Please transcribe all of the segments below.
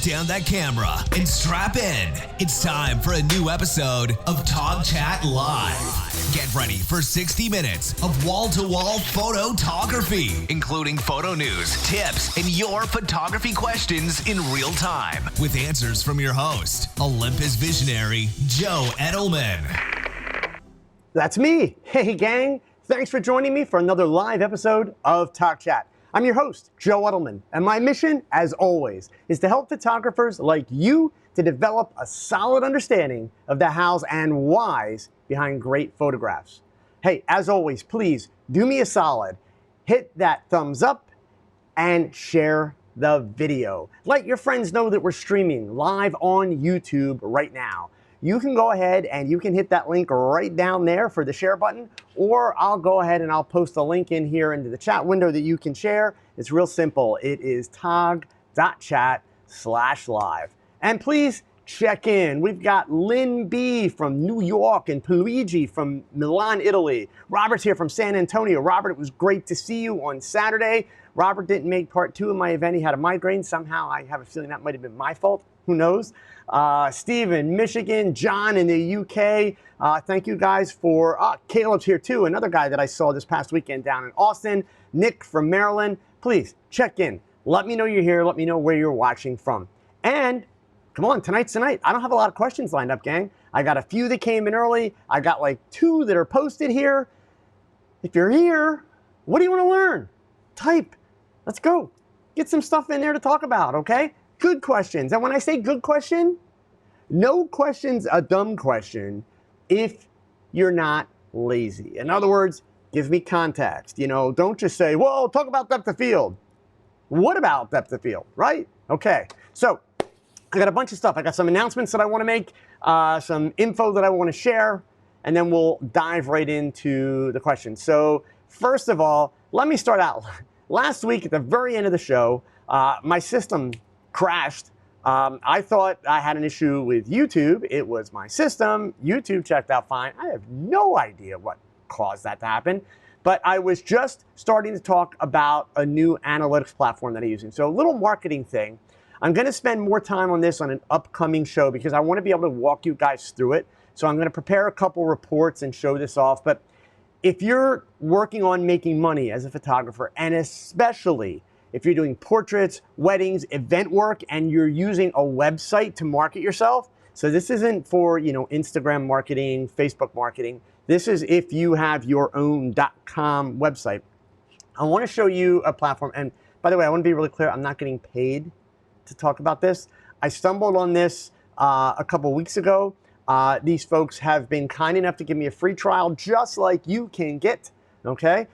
down that camera and strap in. It's time for a new episode of TogChat Live. Get ready for 60 minutes of wall-to-wall photography, including photo news, tips, and your photography questions in real time, with answers from your host, Olympus Visionary Joe Edelman. That's me. Hey, gang. Thanks for joining me for another live episode of TogChat. I'm your host, Joe Edelman, and my mission, as always, is to help photographers like you to develop a solid understanding of the hows and whys behind great photographs. Hey, as always, please do me a solid. Hit that thumbs up and share the video. Let your friends know that we're streaming live on YouTube right now. You can go ahead and you can hit that link right down there for the share button, or I'll go ahead and I'll post a link in here into the chat window that you can share. It's real simple. It is tog.chat/live. And please check in. We've got Lynn B from New York and Luigi from Milan, Italy. Robert's here from San Antonio. Robert, it was great to see you on Saturday. Robert didn't make part 2 of my event. He had a migraine. Somehow I have a feeling that might have been my fault. Who knows? Steve in Michigan, John in the UK. Thank you guys for, Caleb's here too, another guy that I saw this past weekend down in Austin. Nick from Maryland. Please check in. Let me know you're here. Let me know where you're watching from. And come on, tonight's the night. I don't have a lot of questions lined up, gang. I got a few that came in early. I got like 2 that are posted here. If you're here, what do you want to learn? Type. Let's go. Get some stuff in there to talk about, okay? Good questions. And when I say good question, no question's a dumb question if you're not lazy. In other words, give me context. You know, don't just say, well, talk about depth of field. What about depth of field, right? Okay. So I got a bunch of stuff. I got some announcements that I want to make, some info that I want to share, and then we'll dive right into the questions. So first of all, let me start out. Last week at the very end of the show, my system crashed. I thought I had an issue with YouTube. It was my system. YouTube checked out fine. I have no idea what caused that to happen, but I was just starting to talk about a new analytics platform that I'm using. So a little marketing thing. I'm going to spend more time on this on an upcoming show because I want to be able to walk you guys through it. So I'm going to prepare a couple reports and show this off. But if you're working on making money as a photographer, and especially if you're doing portraits, weddings, event work, and you're using a website to market yourself, so this isn't for, Instagram marketing, Facebook marketing. This is if you have your own .com website. I want to show you a platform. And by the way, I want to be really clear. I'm not getting paid to talk about this. I stumbled on this a couple weeks ago. These folks have been kind enough to give me a free trial, just like you can get, okay?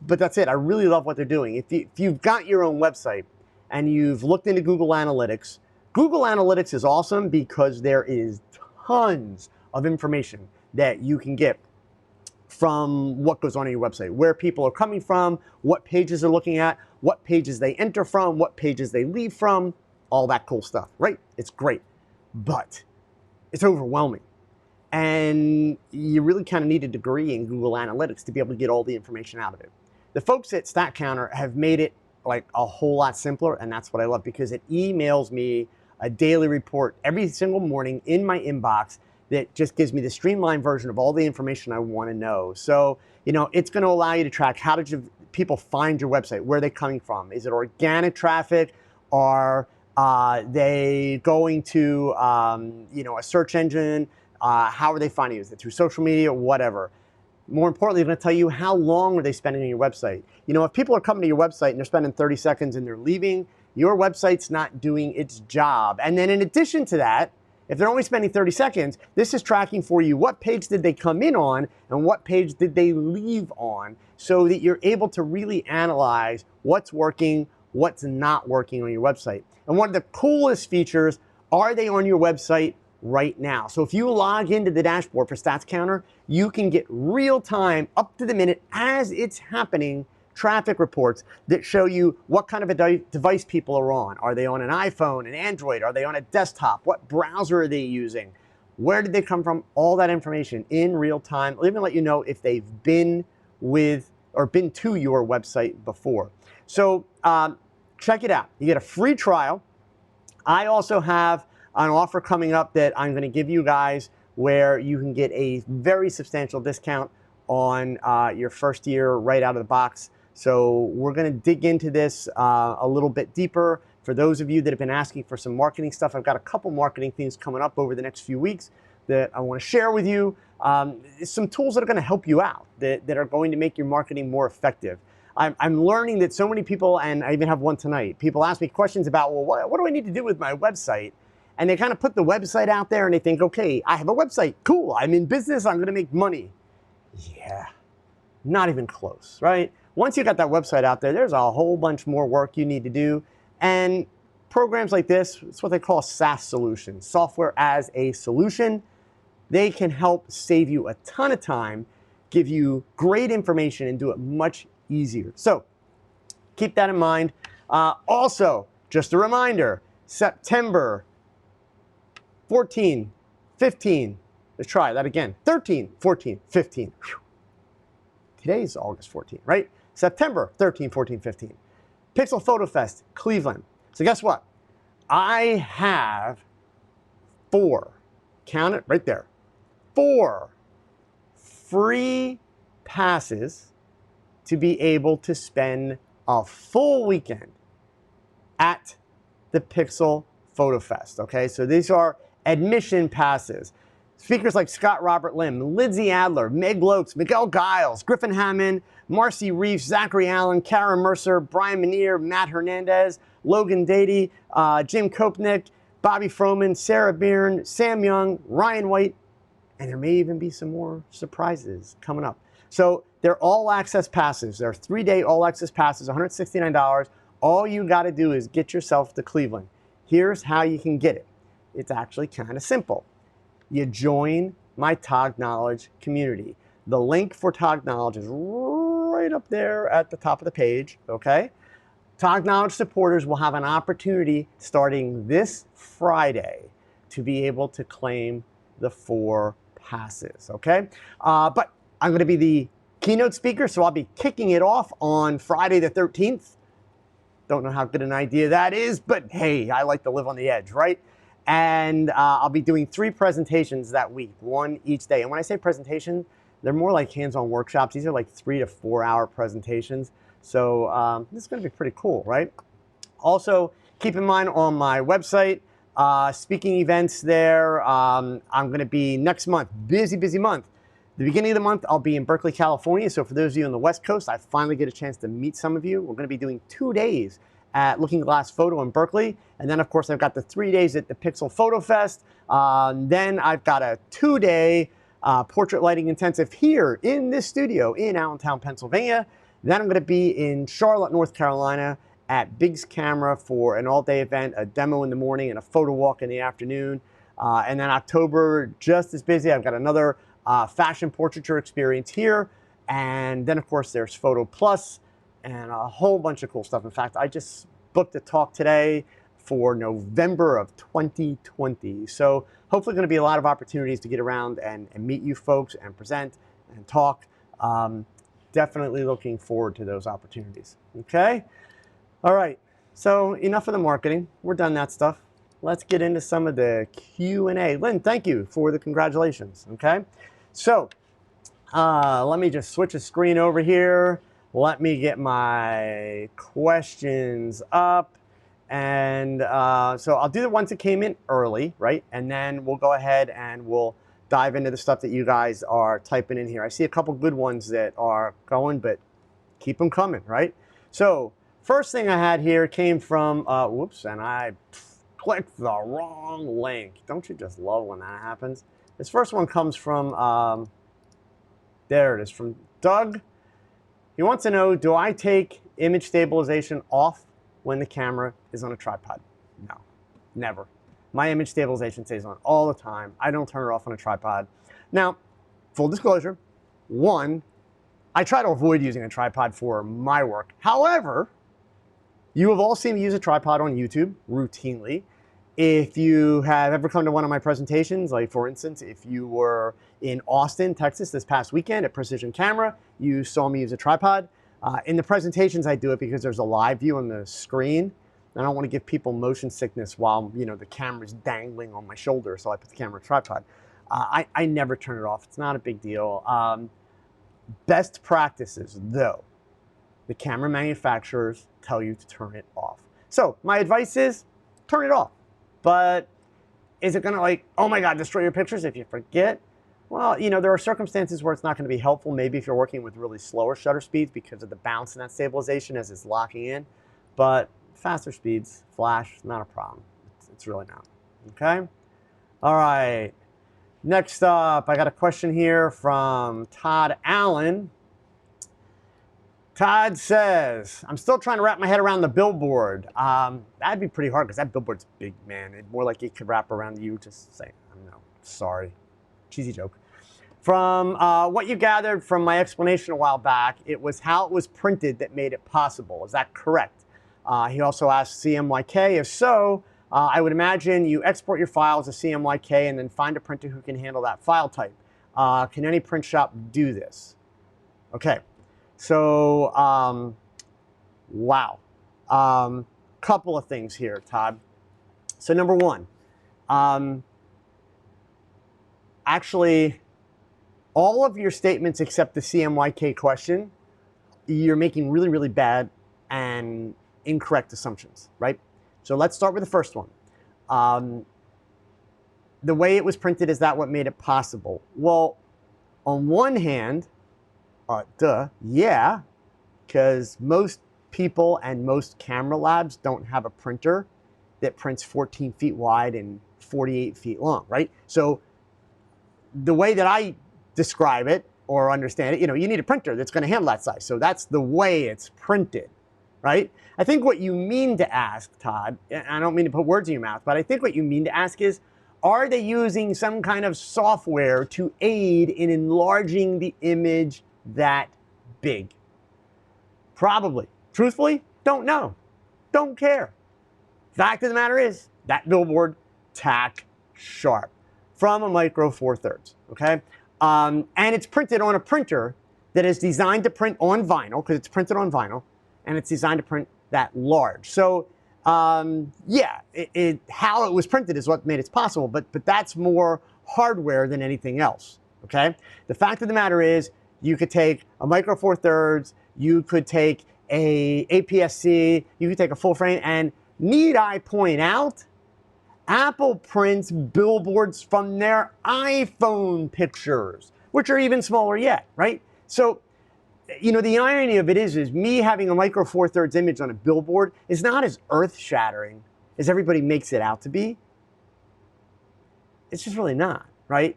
But that's it. I really love what they're doing. If you've got your own website and you've looked into Google Analytics is awesome because there is tons of information that you can get from what goes on your website, where people are coming from, what pages they're looking at, what pages they enter from, what pages they leave from, all that cool stuff, right? It's great, but it's overwhelming. And you really kind of need a degree in Google Analytics to be able to get all the information out of it. The folks at StatCounter have made it like a whole lot simpler, and that's what I love because it emails me a daily report every single morning in my inbox that just gives me the streamlined version of all the information I want to know. So, it's going to allow you to track how did people find your website, where are they coming from? Is it organic traffic? Are they going to, a search engine? How are they finding you? Is it through social media or whatever? More importantly, it's going to tell you how long are they spending on your website. If people are coming to your website and they're spending 30 seconds and they're leaving, your website's not doing its job. And then in addition to that, if they're only spending 30 seconds, this is tracking for you what page did they come in on and what page did they leave on so that you're able to really analyze what's working, what's not working on your website. And one of the coolest features, are they on your website right now? So if you log into the dashboard for StatsCounter, you can get real-time, up to the minute, as it's happening, traffic reports that show you what kind of a device people are on. Are they on an iPhone, an Android? Are they on a desktop? What browser are they using? Where did they come from? All that information in real time. I'll even let you know if they've been with or been to your website before. So check it out. You get a free trial. I also have an offer coming up that I'm going to give you guys where you can get a very substantial discount on your first year right out of the box. So we're going to dig into this a little bit deeper. For those of you that have been asking for some marketing stuff, I've got a couple marketing things coming up over the next few weeks that I want to share with you. Some tools that are going to help you out, that are going to make your marketing more effective. I'm learning that so many people, and I even have one tonight, people ask me questions about, well, what do I need to do with my website? And they kind of put the website out there and they think, okay, I have a website, cool, I'm in business, I'm going to make money. Yeah, not even close, right? Once you got that website out there, there's a whole bunch more work you need to do. And programs like this, it's what they call a SaaS solution, software as a solution. They can help save you a ton of time, give you great information, and do it much easier. So keep that in mind. Also, just a reminder, September 14, 15, let's try that again, 13, 14, 15. Whew. Today's August 14, right? September 13, 14, 15. Pixel Photo Fest, Cleveland. So guess what? I have 4, count it right there, 4 free passes to be able to spend a full weekend at the Pixel Photo Fest, okay? So these are admission passes. Speakers like Scott Robert Lim, Lindsay Adler, Meg Lokes, Miguel Giles, Griffin Hammond, Marcy Reeves, Zachary Allen, Karen Mercer, Brian Manier, Matt Hernandez, Logan Dady, Jim Kopnick, Bobby Froman, Sarah Byrne, Sam Young, Ryan White, and there may even be some more surprises coming up. So they're all access passes. They're 3-day all access passes, $169. All you got to do is get yourself to Cleveland. Here's how you can get it. It's actually kind of simple. You join my Tog Knowledge community. The link for Tog Knowledge is right up there at the top of the page, okay? Tog Knowledge supporters will have an opportunity starting this Friday to be able to claim the 4 passes, okay? But I'm going to be the keynote speaker, so I'll be kicking it off on Friday the 13th. Don't know how good an idea that is, but hey, I like to live on the edge, right? And I'll be doing 3 presentations that week, 1 each day. And when I say presentation, they're more like hands-on workshops. These are like 3 to 4 hour presentations. So this is going to be pretty cool, right? Also, keep in mind on my website, speaking events there. I'm going to be next month, busy month. The beginning of the month, I'll be in Berkeley, California. So for those of you on the West Coast, I finally get a chance to meet some of you. We're going to be doing 2 days at Looking Glass Photo in Berkeley. And then, of course, I've got the 3 days at the Pixel Photo Fest. Then I've got a 2-day portrait lighting intensive here in this studio in Allentown, Pennsylvania. Then I'm going to be in Charlotte, North Carolina at Biggs Camera for an all-day event, a demo in the morning and a photo walk in the afternoon. And then October, just as busy. I've got another fashion portraiture experience here. And then, of course, there's Photo Plus and a whole bunch of cool stuff. In fact, I just booked a talk today for November of 2020. So hopefully going to be a lot of opportunities to get around and meet you folks and present and talk. Definitely looking forward to those opportunities. Okay? All right. So enough of the marketing. We're done that stuff. Let's get into some of the Q&A. Lynn, thank you for the congratulations. Okay? So let me just switch the screen over here. Let me get my questions up. And so I'll do the ones that came in early, right? And then we'll go ahead and we'll dive into the stuff that you guys are typing in here. I see a couple good ones that are going, but keep them coming, right? So first thing I had here came from, whoops, and I clicked the wrong link. Don't you just love when that happens? This first one comes from, there it is, from Doug. He wants to know, do I take image stabilization off when the camera is on a tripod? No, never. My image stabilization stays on all the time. I don't turn it off on a tripod. Now, full disclosure, 1, I try to avoid using a tripod for my work. However, you have all seen me use a tripod on YouTube routinely. If you have ever come to one of my presentations, like for instance, if you were in Austin, Texas this past weekend at Precision Camera, you saw me use a tripod. In the presentations, I do it because there's a live view on the screen. I don't want to give people motion sickness while, the camera's dangling on my shoulder, so I put the camera on a tripod. I never turn it off. It's not a big deal. Best practices, though, the camera manufacturers tell you to turn it off. So my advice is turn it off. But is it going to oh my God, destroy your pictures if you forget? Well, there are circumstances where it's not going to be helpful. Maybe if you're working with really slower shutter speeds because of the bounce in that stabilization as it's locking in. But faster speeds, flash, not a problem. It's really not. Okay? All right. Next up, I got a question here from Todd Allen. Todd says, I'm still trying to wrap my head around the billboard. That'd be pretty hard because that billboard's big, man. It's more like it could wrap around you. Just say, I don't know, sorry. Cheesy joke. From what you gathered from my explanation a while back, it was how it was printed that made it possible. Is that correct? He also asked CMYK. If so, I would imagine you export your file as a CMYK and then find a printer who can handle that file type. Can any print shop do this? Okay, so wow. Couple of things here, Todd. So number one, actually, all of your statements except the CMYK question, you're making really, really bad and incorrect assumptions, right? So let's start with the first one. The way it was printed, is that what made it possible? Well, on one hand, yeah, because most people and most camera labs don't have a printer that prints 14 feet wide and 48 feet long, right? So the way that I describe it or understand it, you need a printer that's going to handle that size. So that's the way it's printed, right? I think what you mean to ask, Todd, and I don't mean to put words in your mouth, but I think what you mean to ask is, are they using some kind of software to aid in enlarging the image that big? Probably. Truthfully, don't know. Don't care. Fact of the matter is, that billboard, tack sharp from a Micro Four Thirds, okay? And it's printed on a printer that is designed to print on vinyl, because it's printed on vinyl, and it's designed to print that large. So yeah, how it was printed is what made it possible, but that's more hardware than anything else, okay? The fact of the matter is, you could take a Micro Four Thirds, you could take a APS-C, you could take a full frame, and need I point out, Apple prints billboards from their iPhone pictures, which are even smaller yet, right? So, the irony of it is me having a Micro Four Thirds image on a billboard is not as earth-shattering as everybody makes it out to be. It's just really not, right?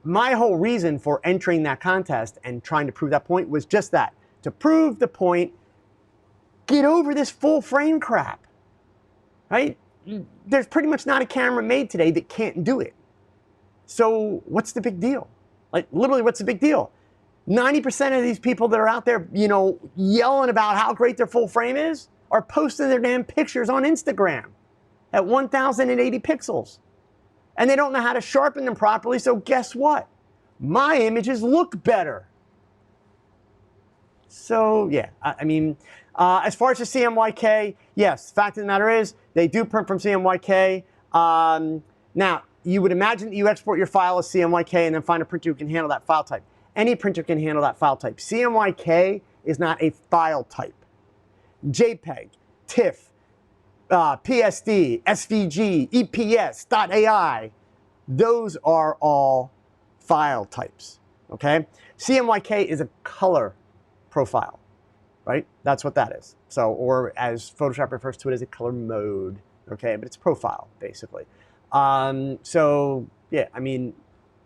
My whole reason for entering that contest and trying to prove that point was just that, to prove the point, get over this full frame crap, right? There's pretty much not a camera made today that can't do it. So what's the big deal? Literally, what's the big deal? 90% of these people that are out there, yelling about how great their full frame is, are posting their damn pictures on Instagram at 1080 pixels. And they don't know how to sharpen them properly, so guess what? My images look better. So yeah, as far as the CMYK, yes, fact of the matter is, they do print from CMYK. Now, you would imagine that you export your file as CMYK and then find a printer who can handle that file type. Any printer can handle that file type. CMYK is not a file type. JPEG, TIFF, PSD, SVG, EPS, .ai, those are all file types, okay? CMYK is a color profile, right? That's what that is. So, or as Photoshop refers to it as a color mode, okay? But it's profile, basically. So, yeah,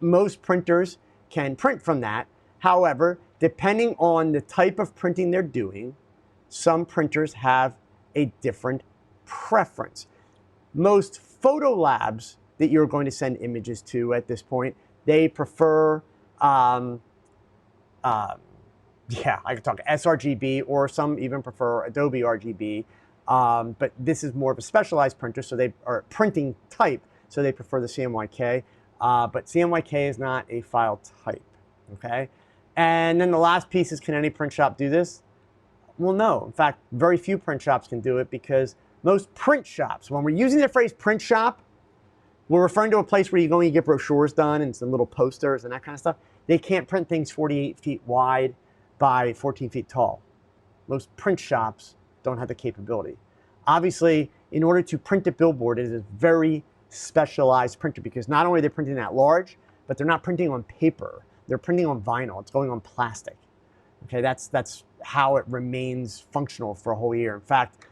most printers can print from that. However, depending on the type of printing they're doing, some printers have a different preference. Most photo labs that you're going to send images to at this point, they prefer, yeah, I could talk sRGB, or some even prefer Adobe RGB, but this is more of a specialized printer, so they are printing type, so they prefer the CMYK, but CMYK is not a file type, okay? And then the last piece is, can any print shop do this? Well, no. In fact, very few print shops can do it because Most print shops, when we're using the phrase print shop, we're referring to a place where you go and you get brochures done and some little posters and that kind of stuff. They can't print things 48 feet wide by 14 feet tall. Most print shops don't have the capability. Obviously, in order to print a billboard, it is a very specialized printer because not only are they printing that large, but they're not printing on paper. They're printing on vinyl. It's going on plastic. Okay, that's how it remains functional for a whole year. In fact,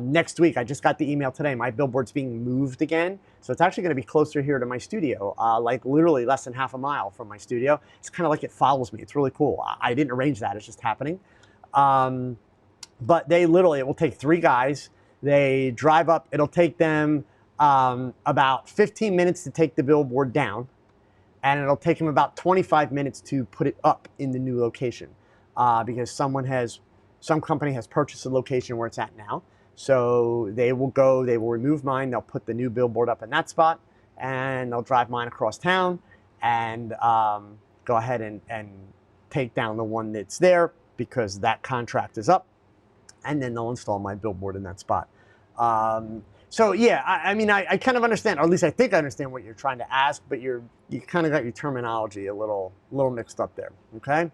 next week, I just got the email today, my billboard's being moved again. So it's actually gonna be closer here to my studio, like literally less than half a mile from my studio. It's kind of like it follows me. It's really cool. I didn't arrange that, it's just happening. But they literally, it will take 3 guys. They drive up, it'll take them about 15 minutes to take the billboard down, and it'll take them about 25 minutes to put it up in the new location because some company has purchased the location where it's at now. So they will go, they will remove mine, they'll put the new billboard up in that spot, and they'll drive mine across town and go ahead and take down the one that's there because that contract is up, and then they'll install my billboard in that spot. So yeah, I mean, I kind of understand, or at least I think I understand what you're trying to ask, but you kind of got your terminology a little mixed up there, okay?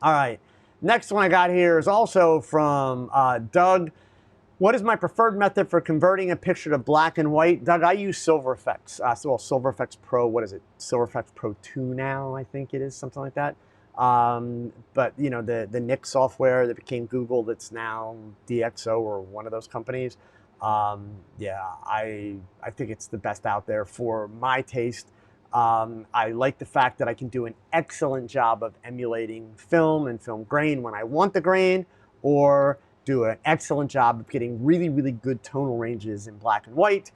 All right, next one I got here is also from Doug. What is my preferred method for converting a picture to black and white? Doug, I use Silver Effects. Silver Effects Pro, what is it? Silver Effects Pro 2 now, I think it is, something like that. But you know, the Nik software that became Google, that's now DxO or one of those companies. Yeah, I think it's the best out there for my taste. I like the fact that I can do an excellent job of emulating film and film grain when I want the grain, or do an excellent job of getting really, really good tonal ranges in black and white,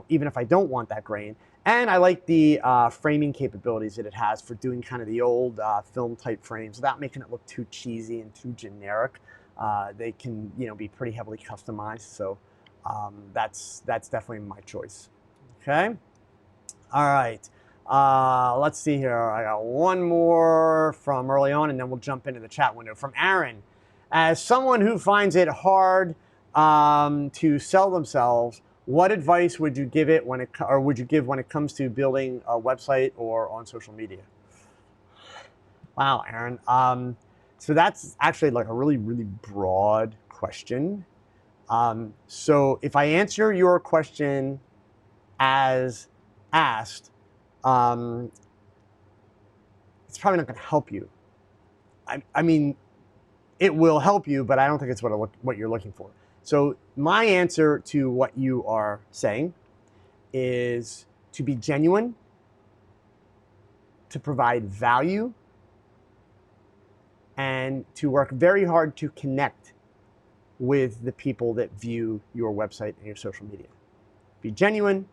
even if I don't want that grain. And I like the framing capabilities that it has for doing kind of the old film type frames without making it look too cheesy and too generic. They can, be pretty heavily customized. So that's definitely my choice. Okay. All right. Let's see here. I got one more from early on, and then we'll jump into the chat window from Aaron. As someone who finds it hard to sell themselves, what advice would you give when it comes to building a website or on social media? Wow, Aaron. So that's actually like a really, really broad question. So if I answer your question as asked, it's probably not going to help you. I mean, it will help you, but I don't think it's what you're looking for. So my answer to what you are saying is to be genuine, to provide value, and to work very hard to connect with the people that view your website and your social media. Be genuine,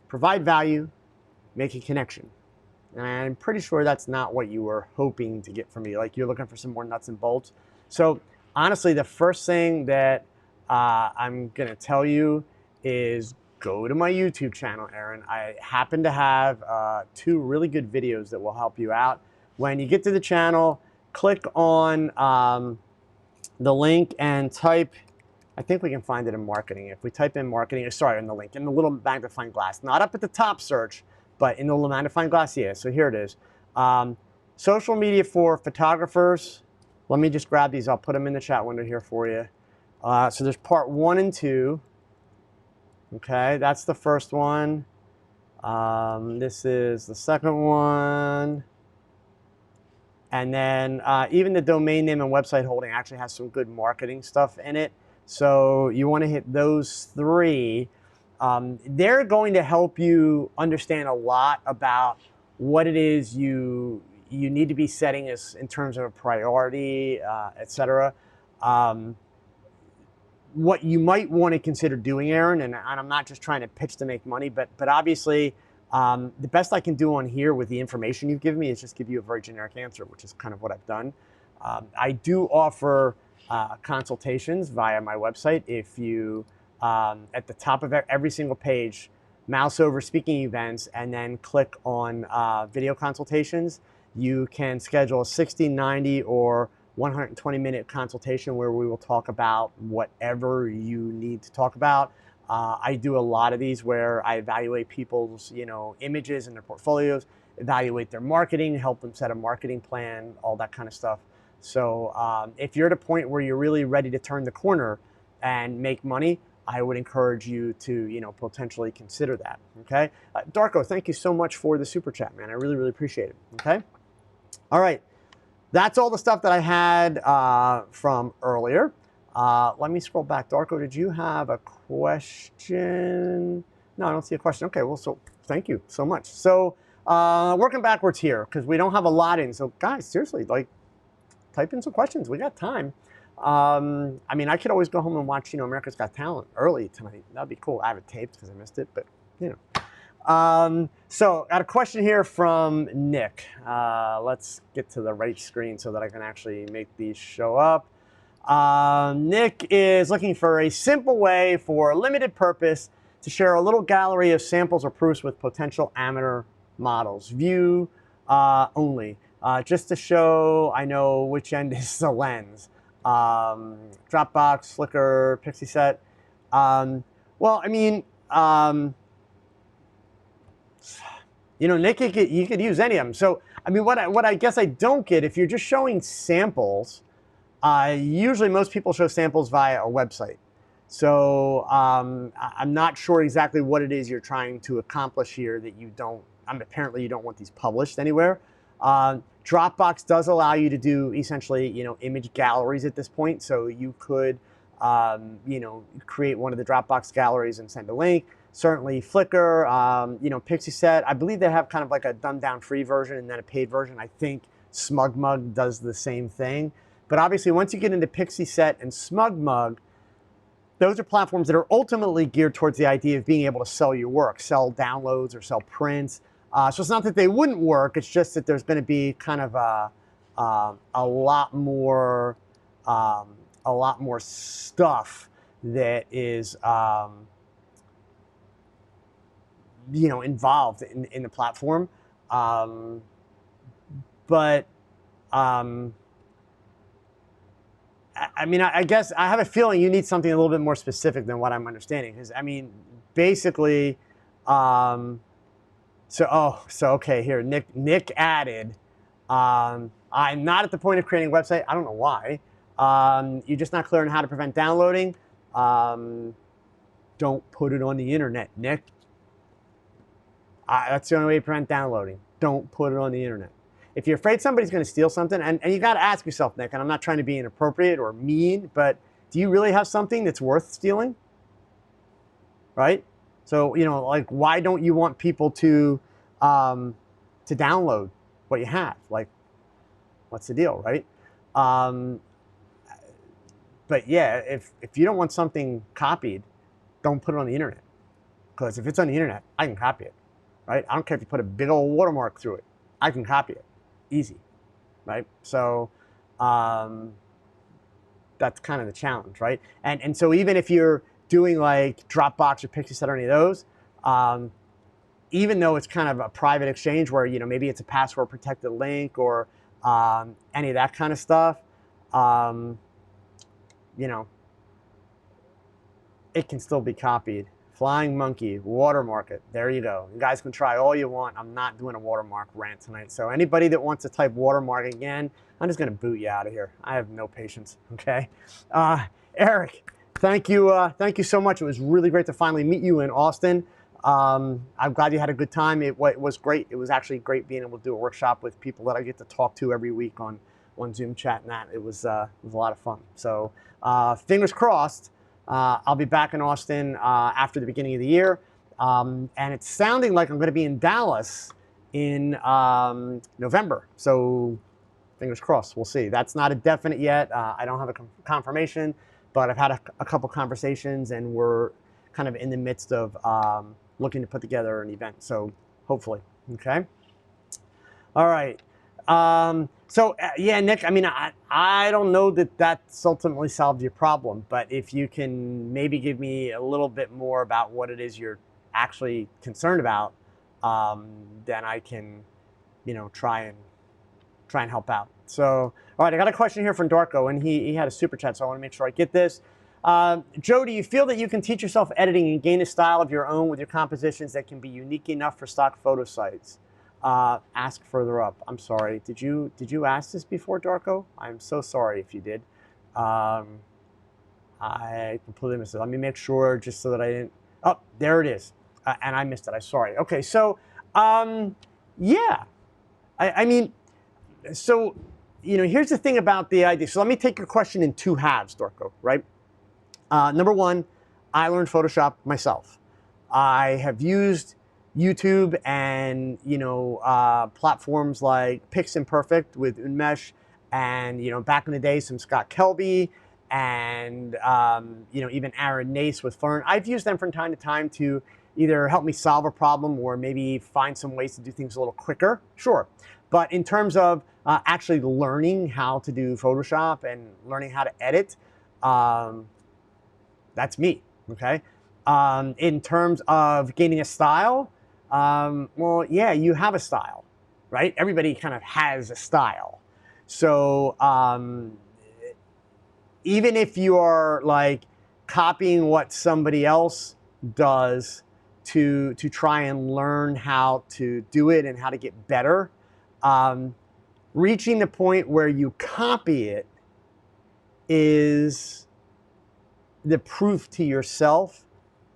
provide value, make a connection. And I'm pretty sure that's not what you were hoping to get from me. Like, you're looking for some more nuts and bolts. So honestly, the first thing that I'm going to tell you is go to my YouTube channel, Aaron. I happen to have 2 really good videos that will help you out. When you get to the channel, click on the link and type, I think we can find it in marketing. If we type in marketing, sorry, in the link, in the little magnifying glass, not up at the top search, but in the little magnifying glass, yeah, so here it is. Social media for photographers. Let me just grab these. I'll put them in the chat window here for you. So there's part 1 and 2. Okay, that's the first one. This is the second one. And then even the domain name and website holding actually has some good marketing stuff in it. So you want to hit those 3. They're going to help you understand a lot about what it is you need to be setting as in terms of a priority, etc. What you might want to consider doing, Aaron, and I'm not just trying to pitch to make money, but obviously the best I can do on here with the information you've given me is just give you a very generic answer, which is kind of what I've done. I do offer consultations via my website. If you, at the top of every single page, mouse over speaking events and then click on video consultations, you can schedule a 60, 90, or 120-minute consultation where we will talk about whatever you need to talk about. I do a lot of these where I evaluate people's, images and their portfolios, evaluate their marketing, help them set a marketing plan, all that kind of stuff. So if you're at a point where you're really ready to turn the corner and make money, I would encourage you to, potentially consider that. Okay, Darko, thank you so much for the super chat, man. I really, really appreciate it. Okay, all right. That's all the stuff that I had from earlier. Let me scroll back. Darko, did you have a question? No, I don't see a question. Okay, well, so thank you so much. So working backwards here, because we don't have a lot in. So guys, seriously, like, type in some questions. We got time. I mean, I could always go home and watch, America's Got Talent early tonight. That'd be cool. I have it taped because I missed it, but, So got a question here from Nick. Let's get to the right screen so that I can actually make these show up. Nick is looking for a simple way for a limited purpose to share a little gallery of samples or proofs with potential amateur models. View only. Just to show I know which end is the lens. Dropbox, Flickr, Pixie Set. Well, I mean, Nick, you could use any of them. So, I mean, what I guess I don't get, if you're just showing samples, usually most people show samples via a website. So I'm not sure exactly what it is you're trying to accomplish here that you don't, apparently you don't want these published anywhere. Dropbox does allow you to do essentially, image galleries at this point. So you could, create one of the Dropbox galleries and send a link. Certainly Flickr, Pixie Set. I believe they have kind of like a dumbed down free version and then a paid version. I think SmugMug does the same thing. But obviously once you get into Pixie Set and SmugMug, those are platforms that are ultimately geared towards the idea of being able to sell your work, sell downloads or sell prints. So it's not that they wouldn't work, it's just that there's going to be kind of a lot more stuff that is involved in the platform. I mean, I guess I have a feeling you need something a little bit more specific than what I'm understanding. Because, I mean, basically, okay, here, Nick added, I'm not at the point of creating a website. I don't know why. You're just not clear on how to prevent downloading. Don't put it on the internet, Nick. That's the only way to prevent downloading. Don't put it on the internet. If you're afraid somebody's going to steal something, and you got to ask yourself, Nick, and I'm not trying to be inappropriate or mean, but do you really have something that's worth stealing? Right? So, like, why don't you want people to download what you have? Like, what's the deal, right? But yeah, if you don't want something copied, don't put it on the internet. Because if it's on the internet, I can copy it, right? I don't care if you put a big old watermark through it. I can copy it. Easy, right? So that's kind of the challenge, right? And so even if you're doing like Dropbox or Pixie Set or any of those, even though it's kind of a private exchange where, maybe it's a password protected link or any of that kind of stuff, it can still be copied. Flying Monkey, watermark it. There you go. You guys can try all you want. I'm not doing a watermark rant tonight. So anybody that wants to type watermark again, I'm just going to boot you out of here. I have no patience, okay? Eric, thank you so much. It was really great to finally meet you in Austin. I'm glad you had a good time. It was great. It was actually great being able to do a workshop with people that I get to talk to every week on Zoom chat and that. It was a lot of fun. So fingers crossed. I'll be back in Austin after the beginning of the year. And it's sounding like I'm going to be in Dallas in November. So fingers crossed, we'll see. That's not a definite yet. I don't have a confirmation, but I've had a couple conversations and we're kind of in the midst of looking to put together an event. So hopefully, okay? All right. Yeah, Nick, I mean, I don't know that that's ultimately solved your problem, but if you can maybe give me a little bit more about what it is you're actually concerned about, then I can, try and try and help out. So, all right, I got a question here from Darko, and he had a super chat, so I want to make sure I get this. Joe, do you feel that you can teach yourself editing and gain a style of your own with your compositions that can be unique enough for stock photo sites? Ask further up. I'm sorry. Did you ask this before, Darko? I'm so sorry if you did. I completely missed it. Let me make sure just so that I didn't. Oh, there it is. And I missed it. I'm sorry. Okay, so yeah. I mean, so, you know, here's the thing about the idea. So let me take your question in two halves, Darko, right? Number one, I learned Photoshop myself. I have used YouTube and, you know, platforms like Piximperfect with Unmesh and, you know, back in the day, some Scott Kelby and, you know, even Aaron Nace with Fern. I've used them from time to time to either help me solve a problem or maybe find some ways to do things a little quicker. Sure. But in terms of actually learning how to do Photoshop and learning how to edit, that's me, okay? In terms of gaining a style, well, yeah, you have a style, right? Everybody kind of has a style. So even if you are like copying what somebody else does to try and learn how to do it and how to get better, reaching the point where you copy it is the proof to yourself,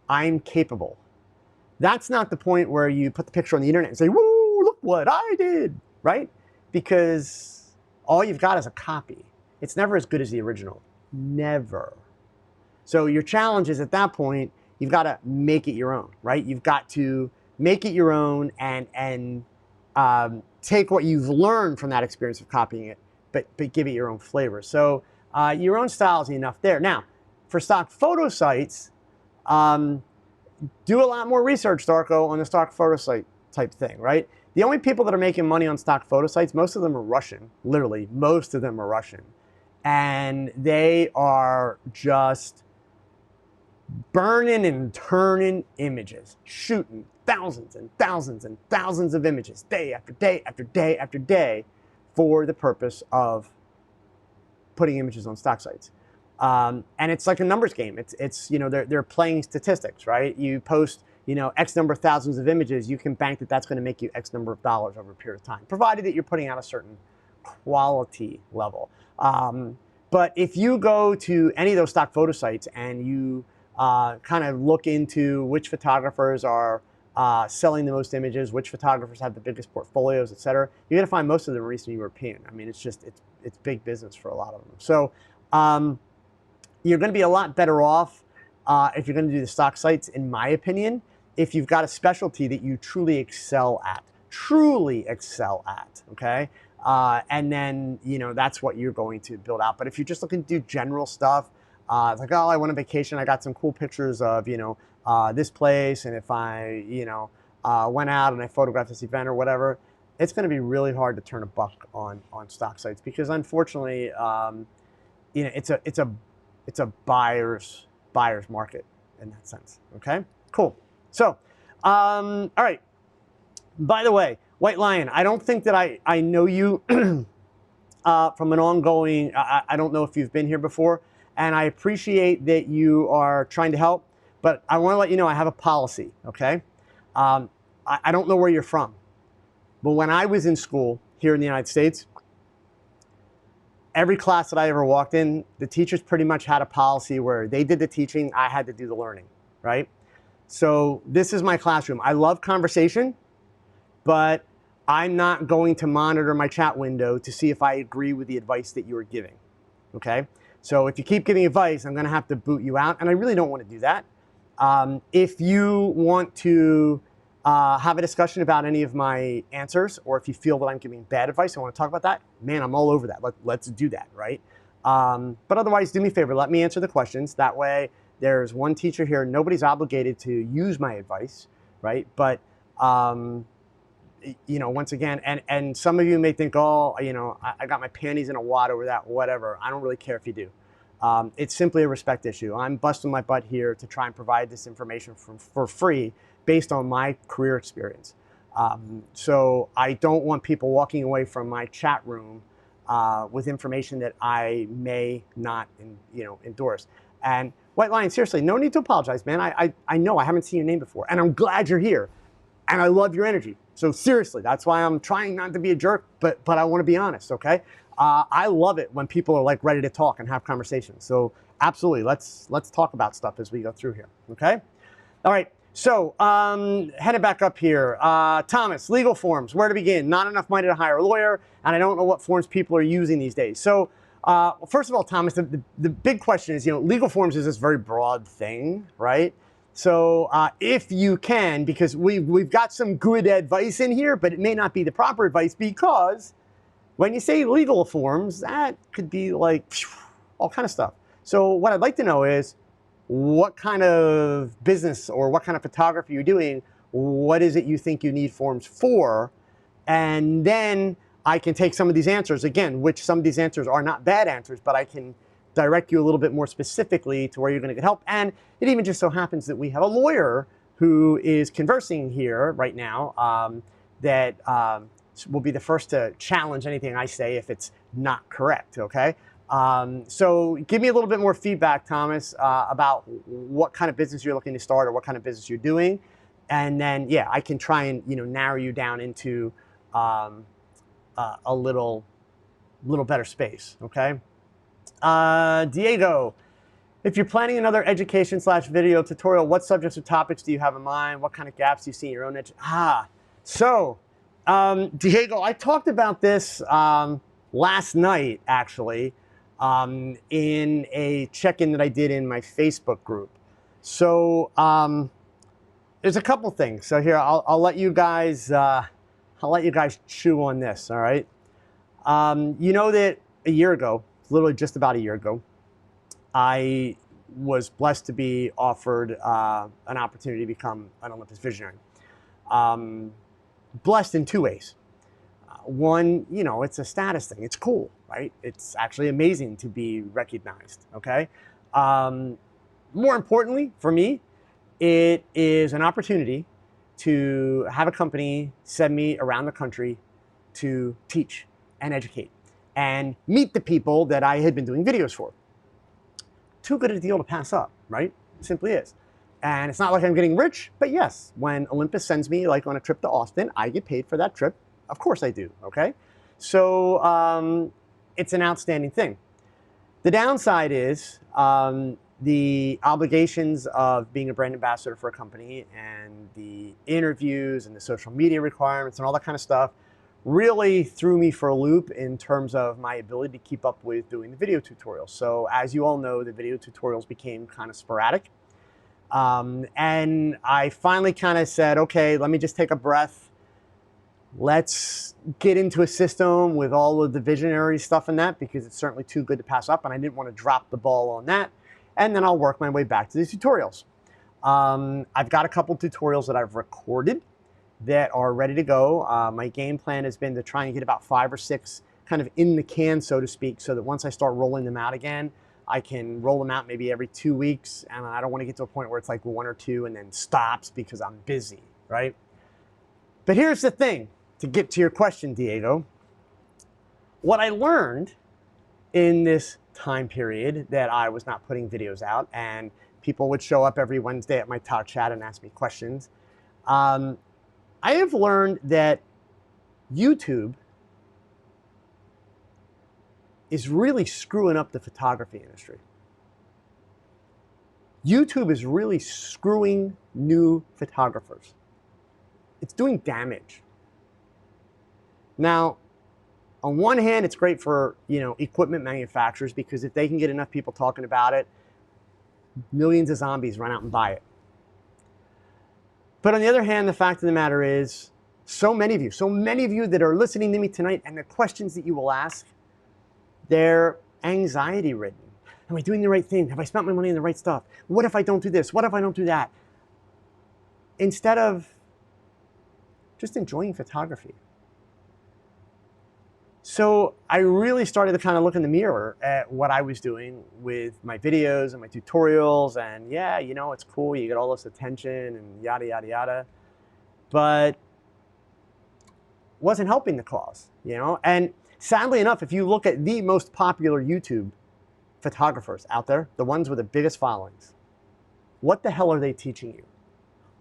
I'm capable. That's not the point where you put the picture on the internet and say, woo, look what I did, right? Because all you've got is a copy. It's never as good as the original, never. So your challenge is at that point, you've got to make it your own, right? You've got to make it your own and take what you've learned from that experience of copying it, but give it your own flavor. So your own style is enough there. Now, for stock photo sites, do a lot more research, Darko, on the stock photo site type thing, right? The only people that are making money on stock photo sites, most of them are Russian, literally, most of them are Russian. And they are just burning and turning images, shooting thousands and thousands and thousands of images day after day after day after day for the purpose of putting images on stock sites. And it's like a numbers game. It's you know, they're playing statistics, right? You post, you know, X number of thousands of images, you can bank that that's going to make you X number of dollars over a period of time, provided that you're putting out a certain quality level. But if you go to any of those stock photo sites and you kind of look into which photographers are selling the most images, which photographers have the biggest portfolios, et cetera, you're going to find most of them are Eastern European. I mean, it's big business for a lot of them. So you're going to be a lot better off if you're going to do the stock sites, in my opinion, if you've got a specialty that you truly excel at, okay? And then, you know, that's what you're going to build out. But if you're just looking to do general stuff, it's like, oh, I went on vacation, I got some cool pictures of, you know, this place, and if I, you know, went out and I photographed this event or whatever, it's going to be really hard to turn a buck on stock sites because, unfortunately, you know, it's a buyer's market in that sense. Okay, cool. So, all right. By the way, White Lion, I don't think that I know you from an ongoing. I don't know if you've been here before, and I appreciate that you are trying to help. But I want to let you know I have a policy. Okay, I don't know where you're from, but when I was in school here in the United States, every class that I ever walked in, the teachers pretty much had a policy where they did the teaching, I had to do the learning, right? So this is my classroom. I love conversation, but I'm not going to monitor my chat window to see if I agree with the advice that you are giving, okay? So if you keep giving advice, I'm gonna have to boot you out, and I really don't want to do that. If you want to have a discussion about any of my answers, or if you feel that I'm giving bad advice, I want to talk about that, man, I'm all over that. Let's do that, right? But otherwise, do me a favor, let me answer the questions. That way, there's one teacher here. Nobody's obligated to use my advice, right? But, you know, once again, and some of you may think, oh, you know, I got my panties in a wad over that, whatever. I don't really care if you do. It's simply a respect issue. I'm busting my butt here to try and provide this information for free based on my career experience. So I don't want people walking away from my chat room with information that I may not endorse. And White Lion, seriously, no need to apologize, man. I know I haven't seen your name before, and I'm glad you're here. And I love your energy. So seriously, that's why I'm trying not to be a jerk, but I want to be honest, okay? I love it when people are like ready to talk and have conversations. So absolutely, let's talk about stuff as we go through here, okay? All right, so headed back up here. Thomas, legal forms, where to begin? Not enough money to hire a lawyer, and I don't know what forms people are using these days. So first of all, Thomas, the big question is, legal forms is this very broad thing, right? So if you can, because we've got some good advice in here, but it may not be the proper advice, because when you say legal forms, that could be like all kind of stuff. So what I'd like to know is what kind of business or what kind of photography you're doing, what is it you think you need forms for, and then I can take some of these answers, again, which some of these answers are not bad answers, but I can direct you a little bit more specifically to where you're going to get help. And it even just so happens that we have a lawyer who is conversing here right now that will be the first to challenge anything I say if it's not correct, okay? So give me a little bit more feedback, Thomas, about what kind of business you're looking to start or what kind of business you're doing. And then, yeah, I can try and, narrow you down into a little better space, okay? Diego, if you're planning another education/video tutorial, what subjects or topics do you have in mind? What kind of gaps do you see in your own Diego, I talked about this last night, actually, in a check-in that I did in my Facebook group. So there's a couple things. So here, I'll let you guys chew on this. All right. You know that a year ago, literally just about a year ago, I was blessed to be offered an opportunity to become an Olympus Visionary. Blessed in two ways. One, it's a status thing. It's cool, right? It's actually amazing to be recognized, okay? More importantly, for me, it is an opportunity to have a company send me around the country to teach and educate and meet the people that I had been doing videos for. Too good a deal to pass up, right? It simply is. And it's not like I'm getting rich, but yes, when Olympus sends me like on a trip to Austin, I get paid for that trip. Of course I do, okay? So it's an outstanding thing. The downside is the obligations of being a brand ambassador for a company and the interviews and the social media requirements and all that kind of stuff really threw me for a loop in terms of my ability to keep up with doing the video tutorials. So as you all know, the video tutorials became kind of sporadic. And I finally kind of said, okay, let me just take a breath. Let's get into a system with all of the visionary stuff in that, because it's certainly too good to pass up, and I didn't want to drop the ball on that. And then I'll work my way back to these tutorials. I've got a couple tutorials that I've recorded that are ready to go. My game plan has been to try and get about 5 or 6 kind of in the can, so to speak, so that once I start rolling them out again, I can roll them out maybe every 2 weeks, and I don't want to get to a point where it's like 1 or 2 and then stops because I'm busy, right? But here's the thing, to get to your question, Diego. What I learned in this time period that I was not putting videos out and people would show up every Wednesday at my TogChat and ask me questions, I have learned that YouTube is really screwing up the photography industry. YouTube is really screwing new photographers. It's doing damage. Now, on one hand, it's great for, equipment manufacturers, because if they can get enough people talking about it, millions of zombies run out and buy it. But on the other hand, the fact of the matter is, so many of you that are listening to me tonight, and the questions that you will ask, they're anxiety ridden. Am I doing the right thing? Have I spent my money on the right stuff? What if I don't do this? What if I don't do that? Instead of just enjoying photography. So I really started to kind of look in the mirror at what I was doing with my videos and my tutorials, and it's cool, you get all this attention and yada, yada, yada. But wasn't helping the cause, you know? And sadly enough, if you look at the most popular YouTube photographers out there, the ones with the biggest followings, what the hell are they teaching you?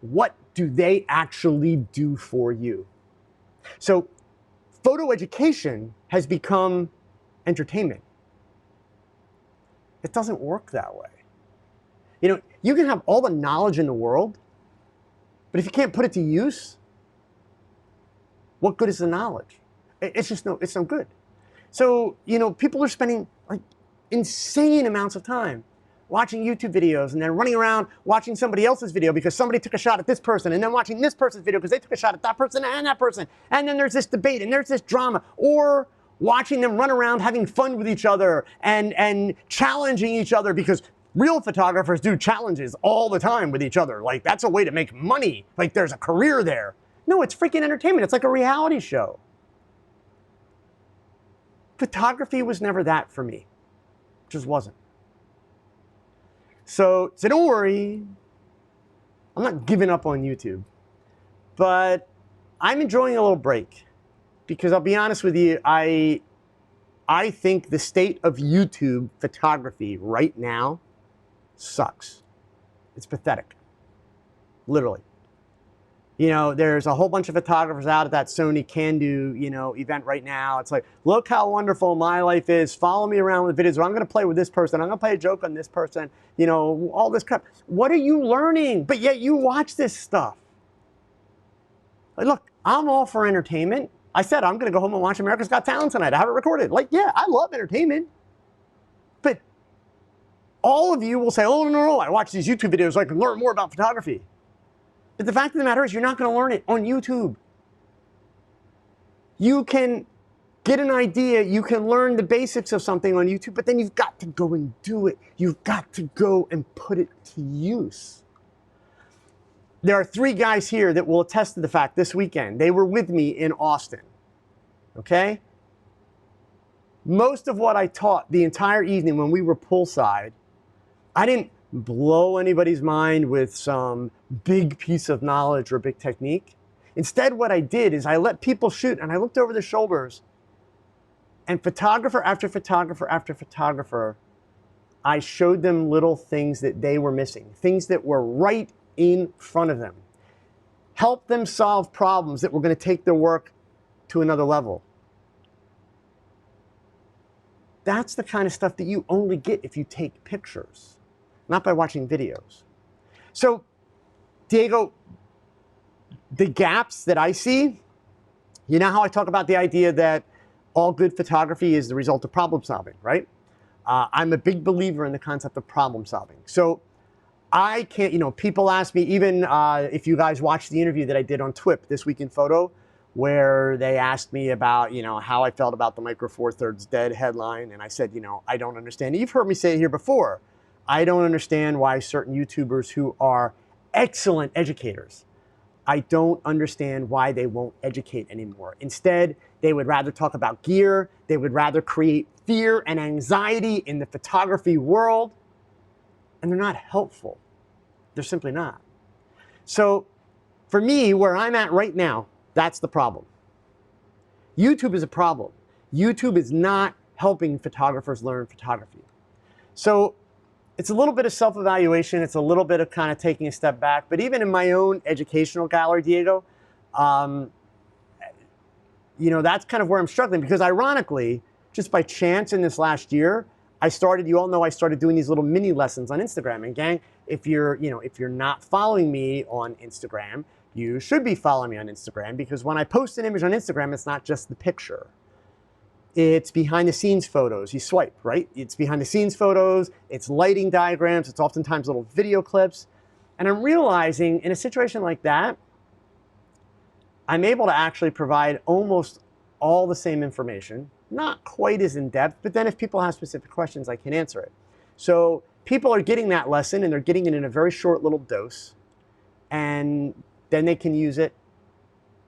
What do they actually do for you? So photo education has become entertainment. It doesn't work that way. You know, you can have all the knowledge in the world, but if you can't put it to use, what good is the knowledge? It's no good. So, you know, people are spending like insane amounts of time watching YouTube videos and then running around watching somebody else's video because somebody took a shot at this person, and then watching this person's video because they took a shot at that person and that person. And then there's this debate and there's this drama, or watching them run around having fun with each other and challenging each other, because real photographers do challenges all the time with each other. Like, that's a way to make money. Like, there's a career there. No, it's freaking entertainment. It's like a reality show. Photography was never that for me. It just wasn't. So don't worry. I'm not giving up on YouTube. But I'm enjoying a little break. Because I'll be honest with you, I think the state of YouTube photography right now sucks. It's pathetic. Literally. You know, there's a whole bunch of photographers out at that Sony Can Do, you know, event right now. It's like, look how wonderful my life is. Follow me around with videos. Or I'm going to play with this person. I'm going to play a joke on this person. You know, all this crap. What are you learning? But yet you watch this stuff. Like, look, I'm all for entertainment. I said I'm going to go home and watch America's Got Talent tonight. I have it recorded. Like, yeah, I love entertainment. But all of you will say, oh, no, I watch these YouTube videos so I can learn more about photography. But the fact of the matter is, you're not going to learn it on YouTube. You can get an idea, you can learn the basics of something on YouTube, but then you've got to go and do it. You've got to go and put it to use. There are 3 guys here that will attest to the fact this weekend. They were with me in Austin, okay? Most of what I taught the entire evening when we were poolside, I didn't blow anybody's mind with some big piece of knowledge or big technique. Instead, what I did is I let people shoot, and I looked over their shoulders, and photographer after photographer after photographer, I showed them little things that they were missing, things that were right in front of them. Help them solve problems that were going to take their work to another level. That's the kind of stuff that you only get if you take pictures, not by watching videos. So, Diego, the gaps that I see, you know how I talk about the idea that all good photography is the result of problem solving, right? I'm a big believer in the concept of problem solving. So I can't, you know, people ask me, even if you guys watched the interview that I did on TWIP, This Week in Photo, where they asked me about, you know, how I felt about the Micro Four Thirds Dead headline. And I said, you know, I don't understand. You've heard me say it here before. I don't understand why certain YouTubers who are excellent educators, I don't understand why they won't educate anymore. Instead, they would rather talk about gear. They would rather create fear and anxiety in the photography world. And they're not helpful. They're simply not. So for me, where I'm at right now, that's the problem. YouTube is a problem. YouTube is not helping photographers learn photography. So it's a little bit of self-evaluation. It's a little bit of kind of taking a step back. But even in my own educational gallery, Diego, you know, that's kind of where I'm struggling, because ironically, just by chance in this last year, I started, you all know I started doing these little mini lessons on Instagram. And gang, if you're not following me on Instagram, you should be following me on Instagram, because when I post an image on Instagram, it's not just the picture. It's behind the scenes photos. You swipe, right? It's behind the scenes photos, it's lighting diagrams, it's oftentimes little video clips. And I'm realizing in a situation like that, I'm able to actually provide almost all the same information, not quite as in depth, but then if people have specific questions, I can answer it. So people are getting that lesson, and they're getting it in a very short little dose, and then they can use it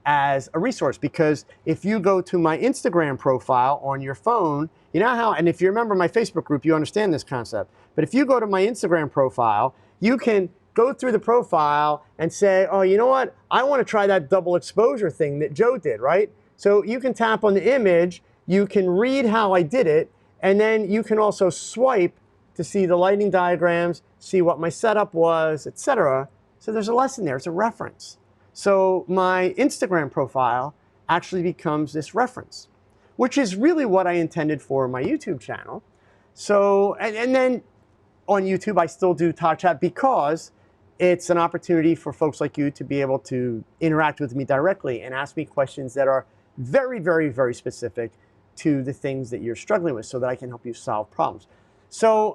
as a resource. Because if you go to my Instagram profile on your phone, you know how, and if you remember my Facebook group, you understand this concept. But if you go to my Instagram profile, you can go through the profile and say, oh, you know what? I want to try that double exposure thing that Joe did, right? So you can tap on the image, you can read how I did it, and then you can also swipe to see the lighting diagrams, see what my setup was, etc. So there's a lesson there, it's a reference. So my Instagram profile actually becomes this reference, which is really what I intended for my YouTube channel. So, and then on YouTube, I still do TogChat because it's an opportunity for folks like you to be able to interact with me directly and ask me questions that are very, very, very specific to the things that you're struggling with so that I can help you solve problems. So,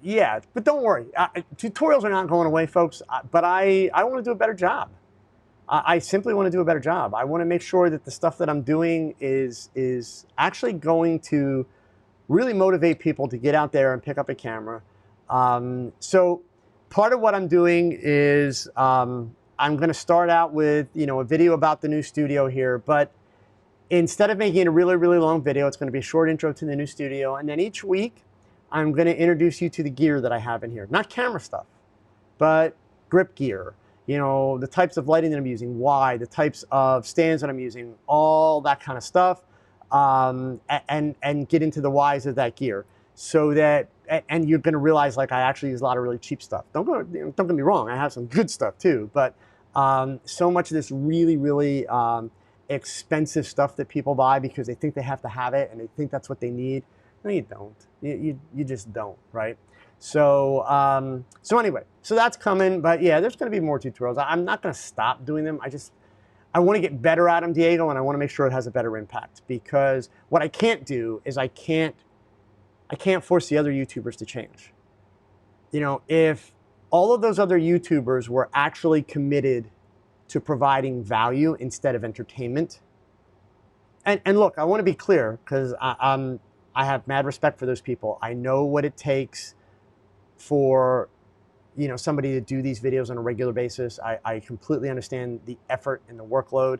yeah, but don't worry. Tutorials are not going away, folks, but I want to do a better job. I simply want to do a better job. I want to make sure that the stuff that I'm doing is actually going to really motivate people to get out there and pick up a camera. So part of what I'm doing is I'm going to start out with a video about the new studio here, but instead of making it a really, really long video, it's going to be a short intro to the new studio. And then each week, I'm going to introduce you to the gear that I have in here. Not camera stuff, but grip gear. The types of lighting that I'm using, why, the types of stands that I'm using, all that kind of stuff, and get into the whys of that gear. So that, and you're going to realize, like, I actually use a lot of really cheap stuff. Don't get me wrong, I have some good stuff too, but so much of this really, really expensive stuff that people buy because they think they have to have it and they think that's what they need. No, you don't. You just don't, right? So anyway, so that's coming, but yeah, there's going to be more tutorials. I'm not going to stop doing them. I want to get better at them, Diego, and I want to make sure it has a better impact, because what I can't do is I can't force the other YouTubers to change. If all of those other YouTubers were actually committed to providing value instead of entertainment, and look, I want to be clear, because I have mad respect for those people. I know what it takes for somebody to do these videos on a regular basis. I completely understand the effort and the workload,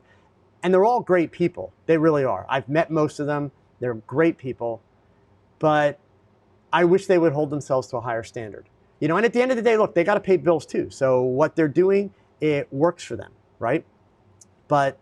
and they're all great people. They really are. I've met most of them. They're great people, but I wish they would hold themselves to a higher standard. And at the end of the day, look, they got to pay bills too. So what they're doing, it works for them, right? But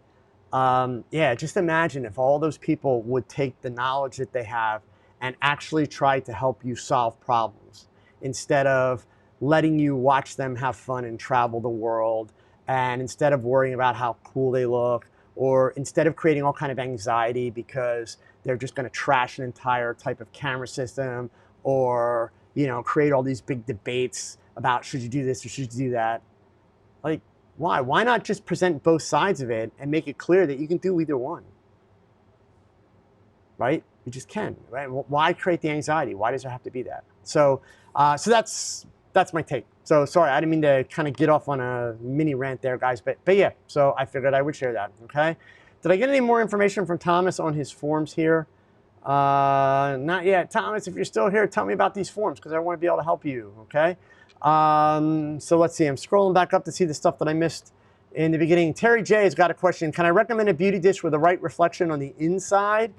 yeah, just imagine if all those people would take the knowledge that they have and actually try to help you solve problems instead of letting you watch them have fun and travel the world, and instead of worrying about how cool they look, or instead of creating all kind of anxiety because they're just going to trash an entire type of camera system, or create all these big debates about should you do this or should you do that. Like, why? Why not just present both sides of it and make it clear that you can do either one? Right? You just can, right? Why create the anxiety? Why does there have to be that? So that's my take. So sorry, I didn't mean to kind of get off on a mini rant there, guys, but yeah, so I figured I would share that, okay? Did I get any more information from Thomas on his forms here? Not yet. Thomas, if you're still here, tell me about these forms, because I want to be able to help you, okay? So let's see, I'm scrolling back up to see the stuff that I missed in the beginning. Terry J has got a question. Can I recommend a beauty dish with the right reflection on the inside?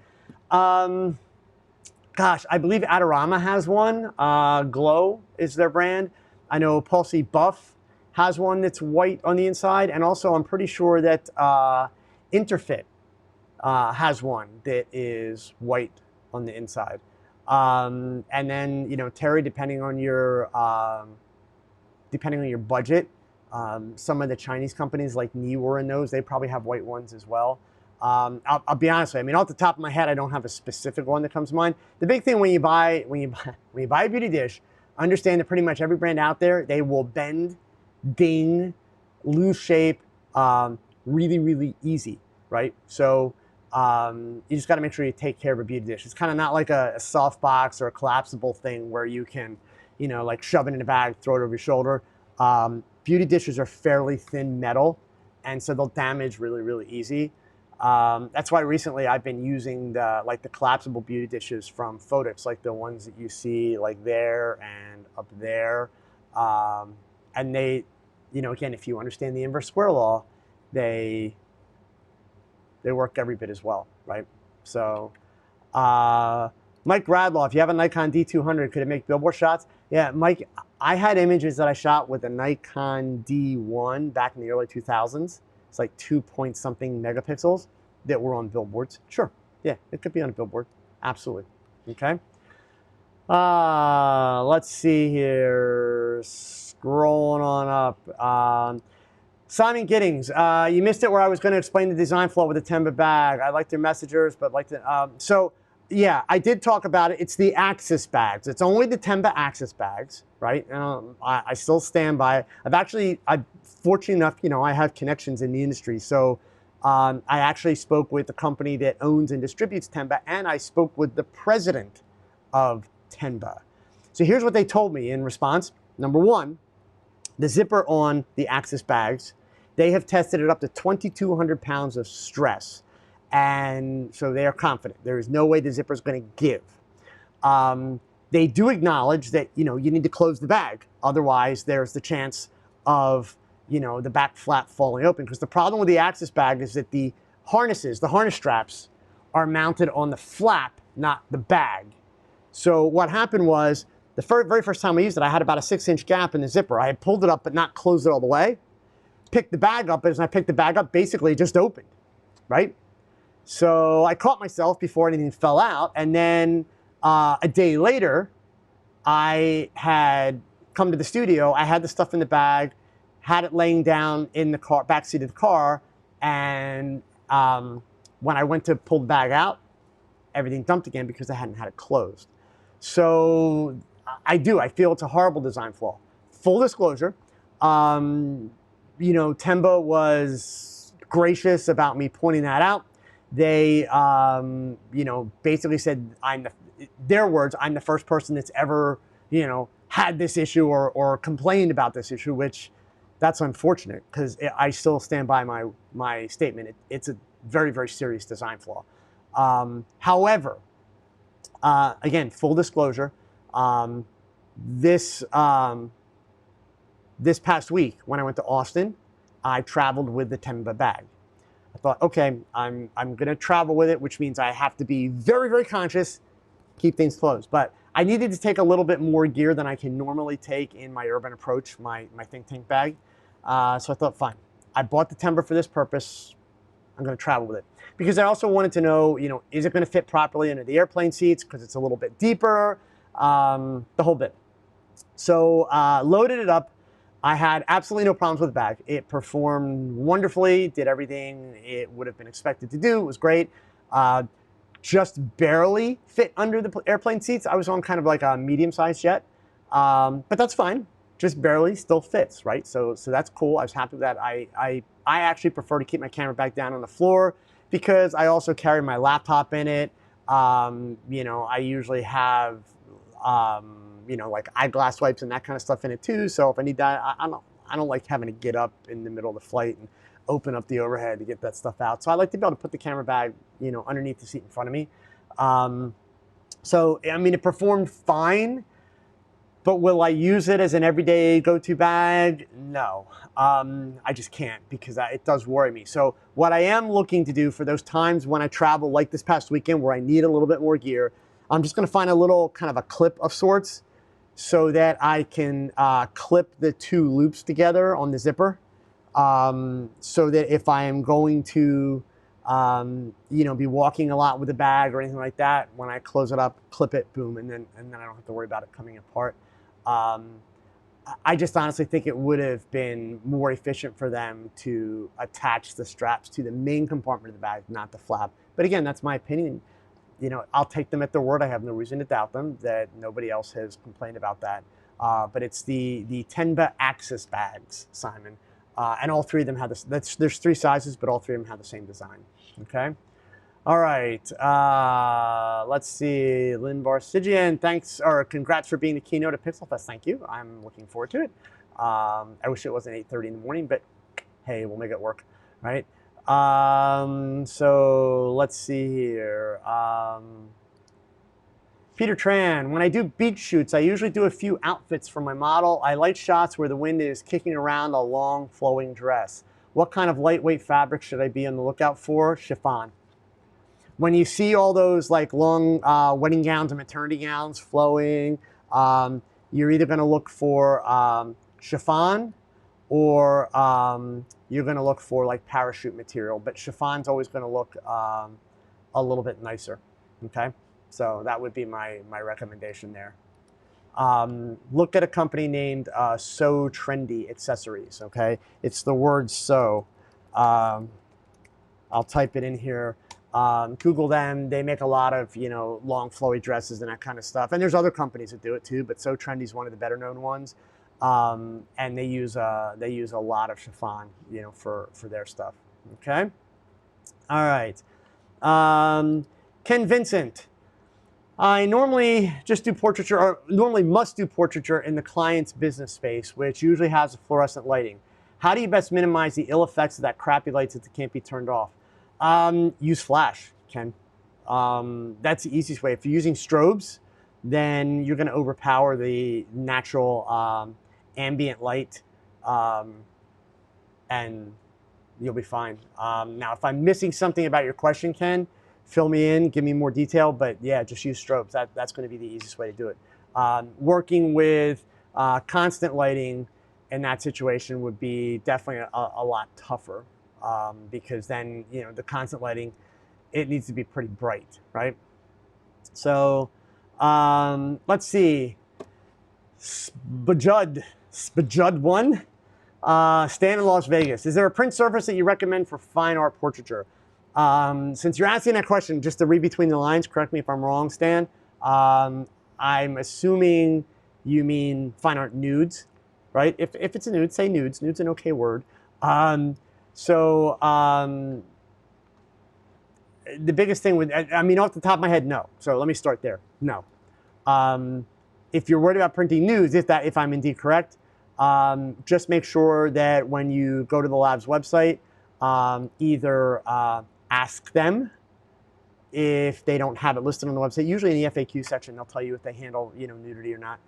Gosh, I believe Adorama has one. Glow is their brand. I know Pulsey Buff has one that's white on the inside, and also I'm pretty sure that Interfit has one that is white on the inside. And then Terry, depending on your budget, some of the Chinese companies like Niwa and those, they probably have white ones as well. I'll be honest with you. I mean, off the top of my head, I don't have a specific one that comes to mind. The big thing when you buy a beauty dish, understand that pretty much every brand out there, they will bend, ding, lose shape, really, really easy, right? So you just got to make sure you take care of a beauty dish. It's kind of not like a soft box or a collapsible thing where you can, like shove it in a bag, throw it over your shoulder. Beauty dishes are fairly thin metal, and so they'll damage really, really easy. That's why recently I've been using the collapsible beauty dishes from Photix, like the ones that you see like there and up there. And they, again, if you understand the inverse square law, they work every bit as well, right? So, Mike Radlaw, if you have a Nikon D200, could it make billboard shots? Yeah, Mike, I had images that I shot with a Nikon D1 back in the early 2000s. It's like 2 point something megapixels that were on billboards. Sure, yeah, it could be on a billboard. Absolutely. Okay. Let's see here. Scrolling on up. Simon Giddings, you missed it where I was going to explain the design flaw with the Temba bag. I like their messengers, but like the so yeah, I did talk about it. It's the Axis bags. It's only the Temba Axis bags, right? I still stand by it. I'm fortunate enough, I have connections in the industry. So I actually spoke with the company that owns and distributes Temba, and I spoke with the president of Temba. So here's what they told me in response. Number one, the zipper on the Axis bags, they have tested it up to 2,200 pounds of stress. And so they are confident. There is no way the zipper is going to give. They do acknowledge that, you need to close the bag. Otherwise, there's the chance of, the back flap falling open. Because the problem with the Axis bag is that the harness straps are mounted on the flap, not the bag. So what happened was, the very first time I used it, I had about a 6-inch gap in the zipper. I had pulled it up but not closed it all the way. Picked the bag up, and as I picked the bag up, basically it just opened, right? So I caught myself before anything fell out, and then a day later, I had come to the studio. I had the stuff in the bag, had it laying down in the car, backseat of the car, and when I went to pull the bag out, everything dumped again because I hadn't had it closed. So I feel it's a horrible design flaw. Full disclosure, Temba was gracious about me pointing that out. They, basically said, their words, I'm the first person that's ever, had this issue or complained about this issue, which that's unfortunate because I still stand by my statement. It's a very, very serious design flaw. However, again, full disclosure, this past week when I went to Austin, I traveled with the Temba bag. I thought, okay, I'm going to travel with it, which means I have to be very, very conscious, keep things closed. But I needed to take a little bit more gear than I can normally take in my urban approach, my think tank bag. So I thought, fine, I bought the Temba for this purpose. I'm going to travel with it. Because I also wanted to know, is it going to fit properly under the airplane seats because it's a little bit deeper, the whole bit. So loaded it up. I had absolutely no problems with the bag. It performed wonderfully, did everything it would have been expected to do. It was great. Just barely fit under the airplane seats. I was on kind of like a medium-sized jet, but that's fine. Just barely still fits, right? So that's cool. I was happy with that. I actually prefer to keep my camera back down on the floor because I also carry my laptop in it. I usually have like eyeglass wipes and that kind of stuff in it too. So if I need that, I don't like having to get up in the middle of the flight and open up the overhead to get that stuff out. So I like to be able to put the camera bag, underneath the seat in front of me. It performed fine, but will I use it as an everyday go-to bag? No, I just can't because it does worry me. So what I am looking to do for those times when I travel, like this past weekend where I need a little bit more gear, I'm just gonna find a little kind of a clip of sorts so that I can clip the two loops together on the zipper, so that if I am going to, be walking a lot with a bag or anything like that, when I close it up, clip it, boom, and then I don't have to worry about it coming apart. I just honestly think it would have been more efficient for them to attach the straps to the main compartment of the bag, not the flap. But again, that's my opinion. I'll take them at their word. I have no reason to doubt them that nobody else has complained about that. But it's the Temba Axis bags, Simon. And all three of them have this. There's 3 sizes, but all 3 of them have the same design. Okay. All right. Let's see. Lynn Barsigian, thanks or congrats for being the keynote at Pixel Fest. Thank you. I'm looking forward to it. I wish it wasn't 8:30 in the morning, but hey, we'll make it work. All right. So let's see here. Peter Tran, when I do beach shoots, I usually do a few outfits for my model. I like shots where the wind is kicking around a long flowing dress. What kind of lightweight fabric should I be on the lookout for? Chiffon. When you see all those like long wedding gowns and maternity gowns flowing, you're either going to look for chiffon or you're going to look for like parachute material, but chiffon's always going to look a little bit nicer. Okay, so that would be my recommendation there. Look at a company named So Trendy Accessories. Okay, it's the word so. I'll type it in here. Google them. They make a lot of, you know, long flowy dresses and that kind of stuff. And there's other companies that do it too, but So Trendy is one of the better known ones. And they use a lot of chiffon, you know, for their stuff. Okay. All right. Ken Vincent. I normally just do portraiture, or normally must do portraiture in the client's business space, which usually has a fluorescent lighting. How do you best minimize the ill effects of that crappy lights that can't be turned off? Use flash, Ken. That's the easiest way. If you're using strobes, then you're going to overpower the natural ambient light, and you'll be fine. Now, if I'm missing something about your question, Ken, fill me in, give me more detail, but yeah, just use strobes. That's going to be the easiest way to do it. Working with constant lighting in that situation would be definitely a lot tougher, because then, you know, the constant lighting, it needs to be pretty bright, right? So let's see. Spajud one. Stan in Las Vegas. Is there a print surface that you recommend for fine art portraiture? Since you're asking that question, just to read between the lines, correct me if I'm wrong, Stan. I'm assuming you mean fine art nudes, right? If it's a nude, say nudes. Nude's an okay word. The biggest thing with, I mean, off the top of my head, no. So let me start there. No. If you're worried about printing nudes, if I'm indeed correct, just make sure that when you go to the lab's website, either ask them if they don't have it listed on the website. Usually in the FAQ section, they'll tell you if they handle, you know, nudity or not.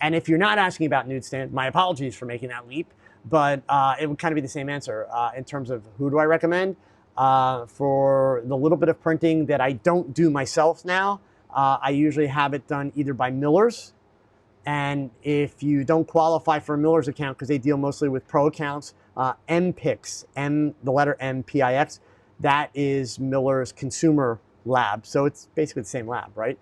And if you're not asking about nude stand, my apologies for making that leap, but it would kind of be the same answer in terms of who do I recommend. For the little bit of printing that I don't do myself now, I usually have it done either by millers. And if you don't qualify for a miller's account, because they deal mostly with pro accounts, MPix, the letter MPIX, that is Miller's consumer lab. So it's basically the same lab, right?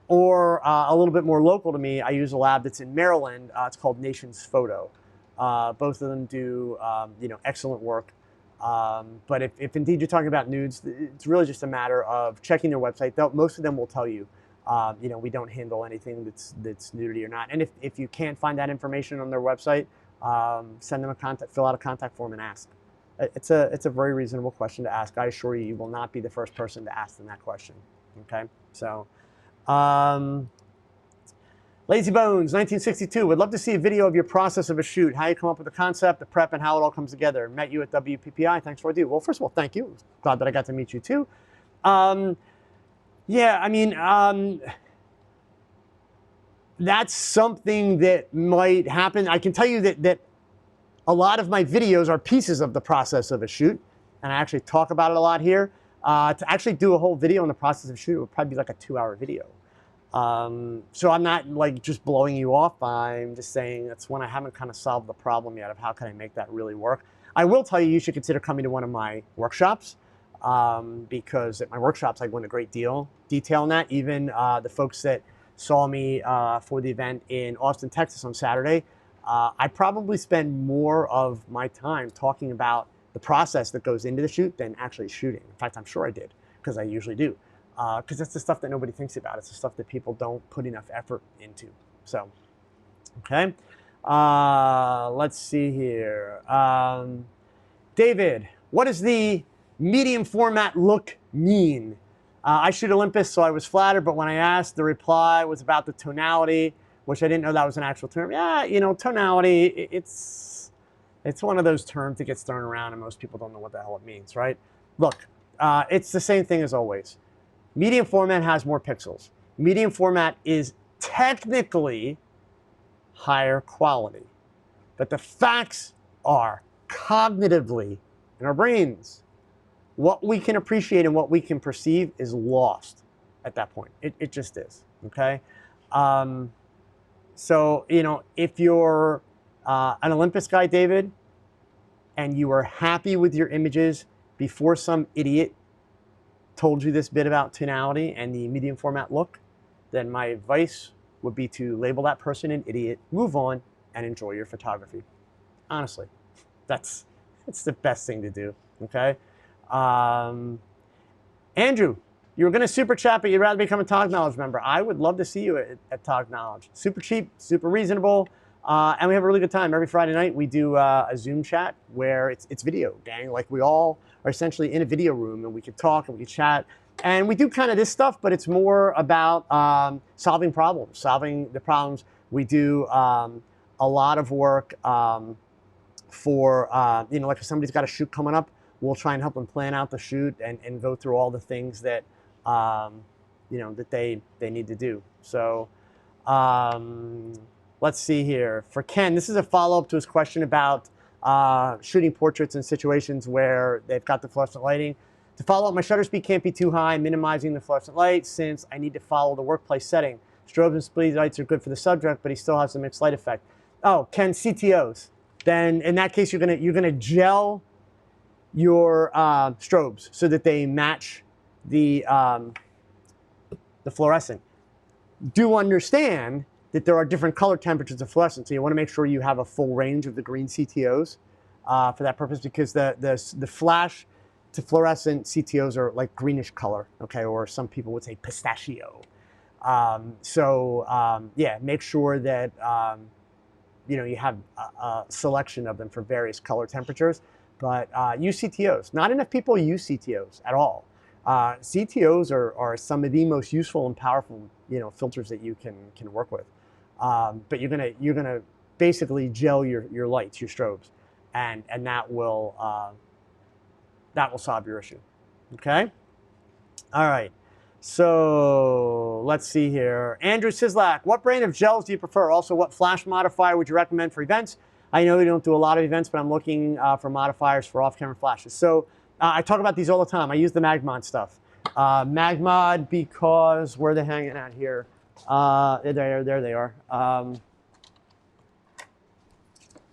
Or a little bit more local to me, I use a lab that's in Maryland. It's called Nations Photo. Both of them do, you know, excellent work. But if indeed you're talking about nudes, it's really just a matter of checking their website. Most of them will tell you, you know, we don't handle anything that's nudity or not. And if you can't find that information on their website, send them a contact, fill out a contact form and ask. It's a very reasonable question to ask. I assure you, you will not be the first person to ask them that question. Okay, so Lazy Bones 1962 would love to see a video of your process of a shoot, how you come up with the concept, the prep, and how it all comes together. Met you at WPPI. Thanks for what you do. Well, first of all, thank you. Glad that I got to meet you too. Yeah, I mean, that's something that might happen. I can tell you that a lot of my videos are pieces of the process of a shoot, and I actually talk about it a lot here. To actually do a whole video on the process of a shoot, it would probably be like a 2-hour video. So I'm not like just blowing you off. I'm just saying that's when I haven't kind of solved the problem yet of how can I make that really work. I will tell you, you should consider coming to one of my workshops, because at my workshops, I go into great detail on that. Even the folks that saw me for the event in Austin, Texas on Saturday, I probably spend more of my time talking about the process that goes into the shoot than actually shooting. In fact, I'm sure I did, because I usually do. Because it's the stuff that nobody thinks about. It's the stuff that people don't put enough effort into. So, okay. Let's see here. David, what does the medium format look mean? I shoot Olympus, so I was flattered, but when I asked, the reply was about the tonality, which I didn't know that was an actual term. Yeah, you know, tonality, it's one of those terms that gets thrown around and most people don't know what the hell it means, right? Look, it's the same thing as always. Medium format has more pixels. Medium format is technically higher quality. But the facts are, cognitively, in our brains, what we can appreciate and what we can perceive is lost at that point. It just is, okay? So, you know, if you're an Olympus guy, David, and you were happy with your images before some idiot told you this bit about tonality and the medium format look, then my advice would be to label that person an idiot, move on, and enjoy your photography. Honestly, it's the best thing to do, okay? Andrew, you were gonna super chat, but you'd rather become a Tog Knowledge member. I would love to see you at Tog Knowledge. Super cheap, super reasonable, and we have a really good time. Every Friday night we do a Zoom chat where it's video, gang. Like we all are essentially in a video room and we can talk and we can chat. And we do kind of this stuff, but it's more about solving the problems. We do a lot of work for, like if somebody's got a shoot coming up, we'll try and help them plan out the shoot and go through all the things that, that they need to do. So let's see here. For Ken, this is a follow-up to his question about shooting portraits in situations where they've got the fluorescent lighting. To follow up, my shutter speed can't be too high, minimizing the fluorescent light since I need to follow the workplace setting. Strobes and speed lights are good for the subject, but he still has a mixed light effect. Oh, Ken, CTOs. Then in that case, you're gonna gel your strobes so that they match the fluorescent. Do understand that there are different color temperatures of fluorescent, so you want to make sure you have a full range of the green CTOs for that purpose, because the flash to fluorescent CTOs are like greenish color, okay, or some people would say pistachio. Yeah, make sure that you have a selection of them for various color temperatures, but use CTOs. Not enough people use CTOs at all. CTOs are some of the most useful and powerful filters that you can work with. But you're gonna basically gel your lights, your strobes, and that will solve your issue. Okay. All right. So let's see here. Andrew Sislak, what brand of gels do you prefer? Also, what flash modifier would you recommend for events? I know you don't do a lot of events, but I'm looking for modifiers for off-camera flashes. So I talk about these all the time. I use the Magmod stuff. Magmod because, where are they hanging out here? There they are.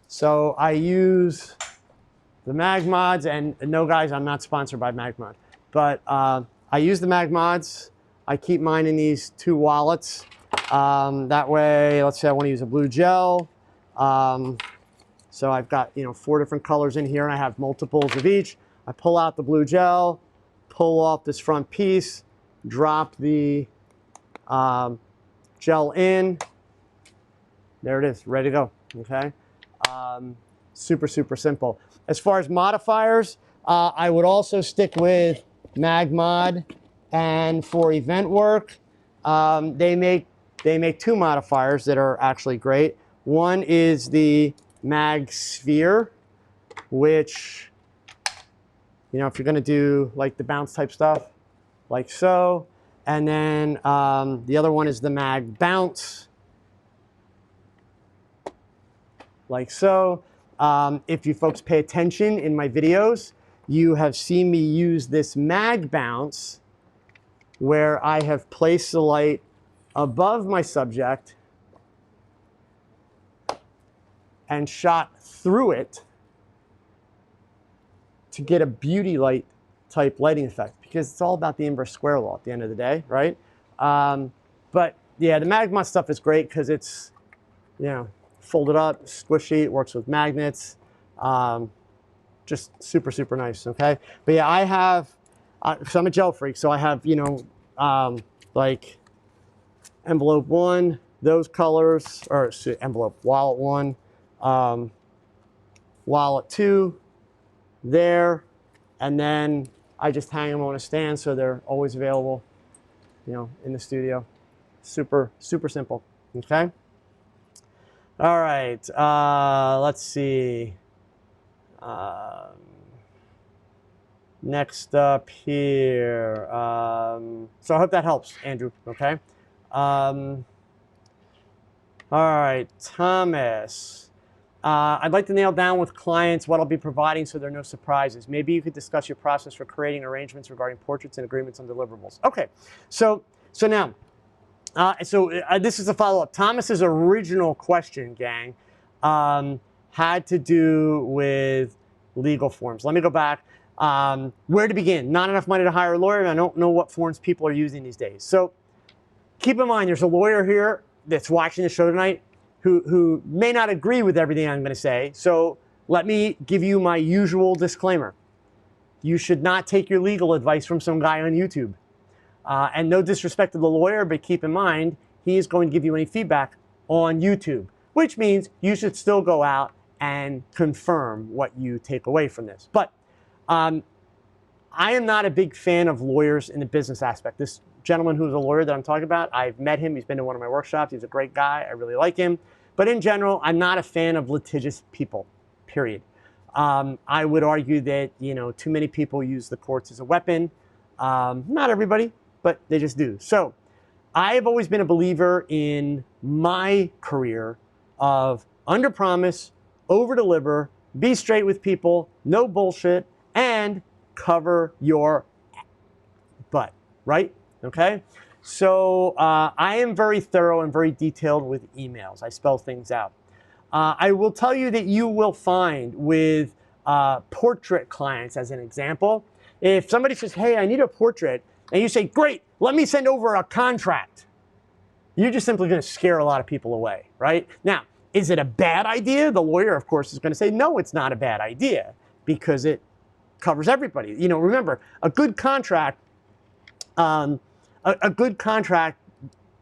So I use the Magmods, and no guys, I'm not sponsored by Magmod, but I use the Magmods. I keep mine in these 2 wallets. That way, let's say I want to use a blue gel. So I've got 4 different colors in here, and I have multiples of each. I pull out the blue gel, pull off this front piece, drop the gel in. There it is, ready to go. Okay, super simple. As far as modifiers, I would also stick with Magmod, and for event work, they make 2 modifiers that are actually great. One is the Mag Sphere, which, if you're going to do like the bounce type stuff, like so, and then the other one is the Mag Bounce, like so. If you folks pay attention in my videos, you have seen me use this Mag Bounce where I have placed the light above my subject and shot through it to get a beauty light type lighting effect, because it's all about the inverse square law at the end of the day, right? But yeah, the Magma stuff is great because it's, folded up, squishy, it works with magnets, just super nice, okay? But yeah, I have, so I'm a gel freak, so I have, like envelope 1, those colors, or envelope, wallet 1, wallet 2, there, and then I just hang them on a stand so they're always available, in the studio. Super simple, okay? All right, let's see. Next up here. So I hope that helps, Andrew, okay? All right, Thomas. I'd like to nail down with clients what I'll be providing so there are no surprises. Maybe you could discuss your process for creating arrangements regarding portraits and agreements on deliverables. Okay, so now, this is a follow-up. Thomas's original question, gang. had to do with legal forms. Let me go back. Where to begin? Not enough money to hire a lawyer, and I don't know what forms people are using these days. So keep in mind, there's a lawyer here that's watching the show tonight who may not agree with everything I'm going to say. So let me give you my usual disclaimer. You should not take your legal advice from some guy on YouTube. And no disrespect to the lawyer, but keep in mind, he is going to give you any feedback on YouTube, which means you should still go out and confirm what you take away from this. But I am not a big fan of lawyers in the business aspect. This gentleman who's a lawyer that I'm talking about, I've met him. He's been to one of my workshops. He's a great guy. I really like him. But in general, I'm not a fan of litigious people, period. I would argue that, too many people use the courts as a weapon. Not everybody, but they just do. So I have always been a believer in my career of under promise, over deliver, be straight with people, no bullshit, and cover your butt, right? Okay? So I am very thorough and very detailed with emails. I spell things out. I will tell you that you will find with portrait clients, as an example, if somebody says, hey, I need a portrait, and you say, great, let me send over a contract, you're just simply going to scare a lot of people away, right? Now, is it a bad idea? The lawyer, of course, is going to say, no, it's not a bad idea because it covers everybody. Remember, a good contract,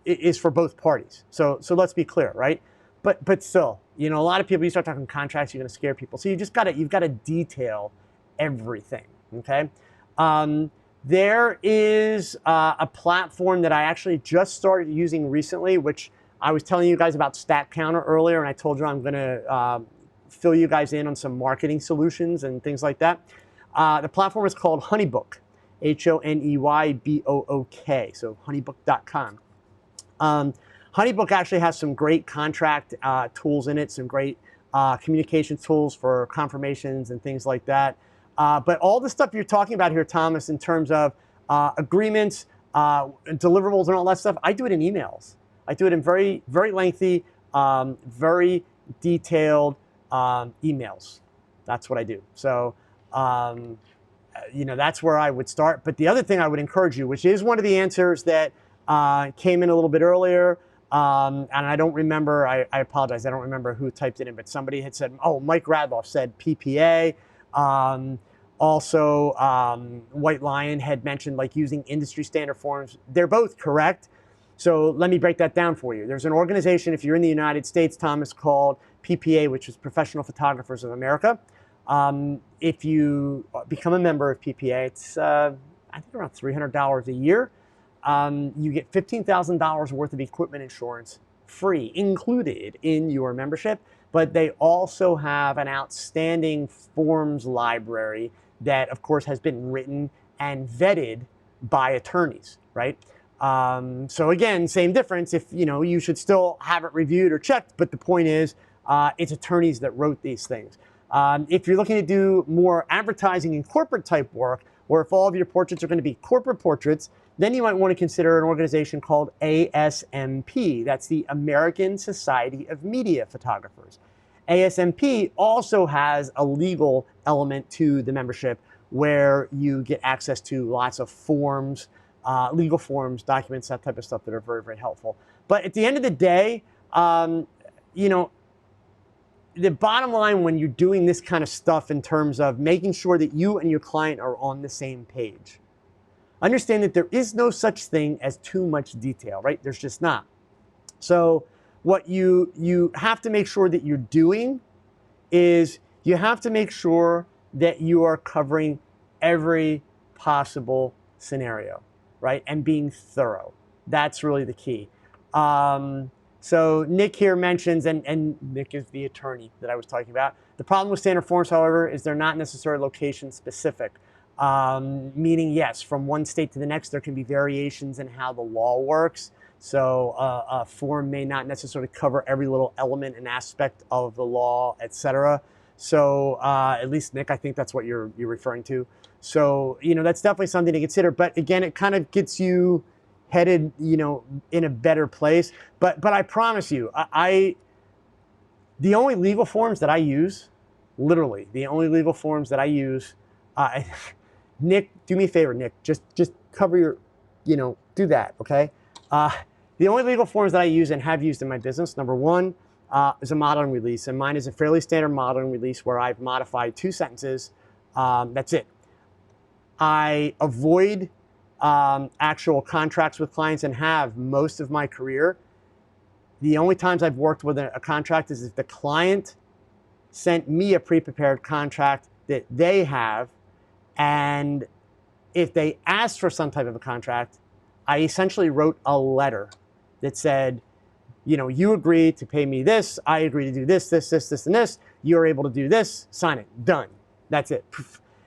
is for both parties. So let's be clear, right? But still, a lot of people, you start talking contracts, you're going to scare people. So you've got to detail everything, okay? There is a platform that I actually just started using recently, which I was telling you guys about Stat Counter earlier, and I told you I'm going to fill you guys in on some marketing solutions and things like that. The platform is called Honeybook, Honeybook, so honeybook.com. Honeybook actually has some great contract tools in it, some great communication tools for confirmations and things like that. But all the stuff you're talking about here, Thomas, in terms of agreements, deliverables, and all that stuff, I do it in emails. I do it in very, very lengthy, very detailed emails. That's what I do. So, that's where I would start. But the other thing I would encourage you, which is one of the answers that came in a little bit earlier, and I don't remember, I apologize, I don't remember who typed it in, but somebody had said, Mike Radloff said PPA. Also, White Lion had mentioned using industry standard forms. They're both correct. So let me break that down for you. There's an organization, if you're in the United States, Thomas, called PPA, which is Professional Photographers of America. If you become a member of PPA, it's I think around $300 a year. You get $15,000 worth of equipment insurance free, included in your membership. But they also have an outstanding forms library that, of course, has been written and vetted by attorneys, right? So again, same difference. If you should still have it reviewed or checked, but the point is, it's attorneys that wrote these things. If you're looking to do more advertising and corporate type work, or if all of your portraits are going to be corporate portraits, then you might want to consider an organization called ASMP. That's the American Society of Media Photographers. ASMP also has a legal element to the membership where you get access to lots of forms, legal forms, documents, that type of stuff that are very, very helpful. But at the end of the day, the bottom line when you're doing this kind of stuff in terms of making sure that you and your client are on the same page, understand that there is no such thing as too much detail, right? There's just not. So what you have to make sure that you're doing is you have to make sure that you are covering every possible scenario, right? And being thorough. That's really the key. So Nick here mentions, and Nick is the attorney that I was talking about. The problem with standard forms, however, is they're not necessarily location specific. Meaning, yes, from one state to the next, there can be variations in how the law works. So a form may not necessarily cover every little element and aspect of the law, etc. So at least, Nick, I think that's what you're referring to. So, that's definitely something to consider. But again, it kind of gets you headed, in a better place. But I promise you, The only legal forms that I use, literally, the only legal forms that I use, Nick, do me a favor, Nick, just cover your, do that, okay? The only legal forms that I use and have used in my business, number one, is a modeling release, and mine is a fairly standard modeling release where I've modified 2 sentences. That's it. I avoid actual contracts with clients and have most of my career. The only times I've worked with a contract is if the client sent me a pre-prepared contract that they have, and if they asked for some type of a contract, I essentially wrote a letter that said, you agree to pay me this, I agree to do this, this, this, this, and this, you're able to do this, sign it, done. That's it.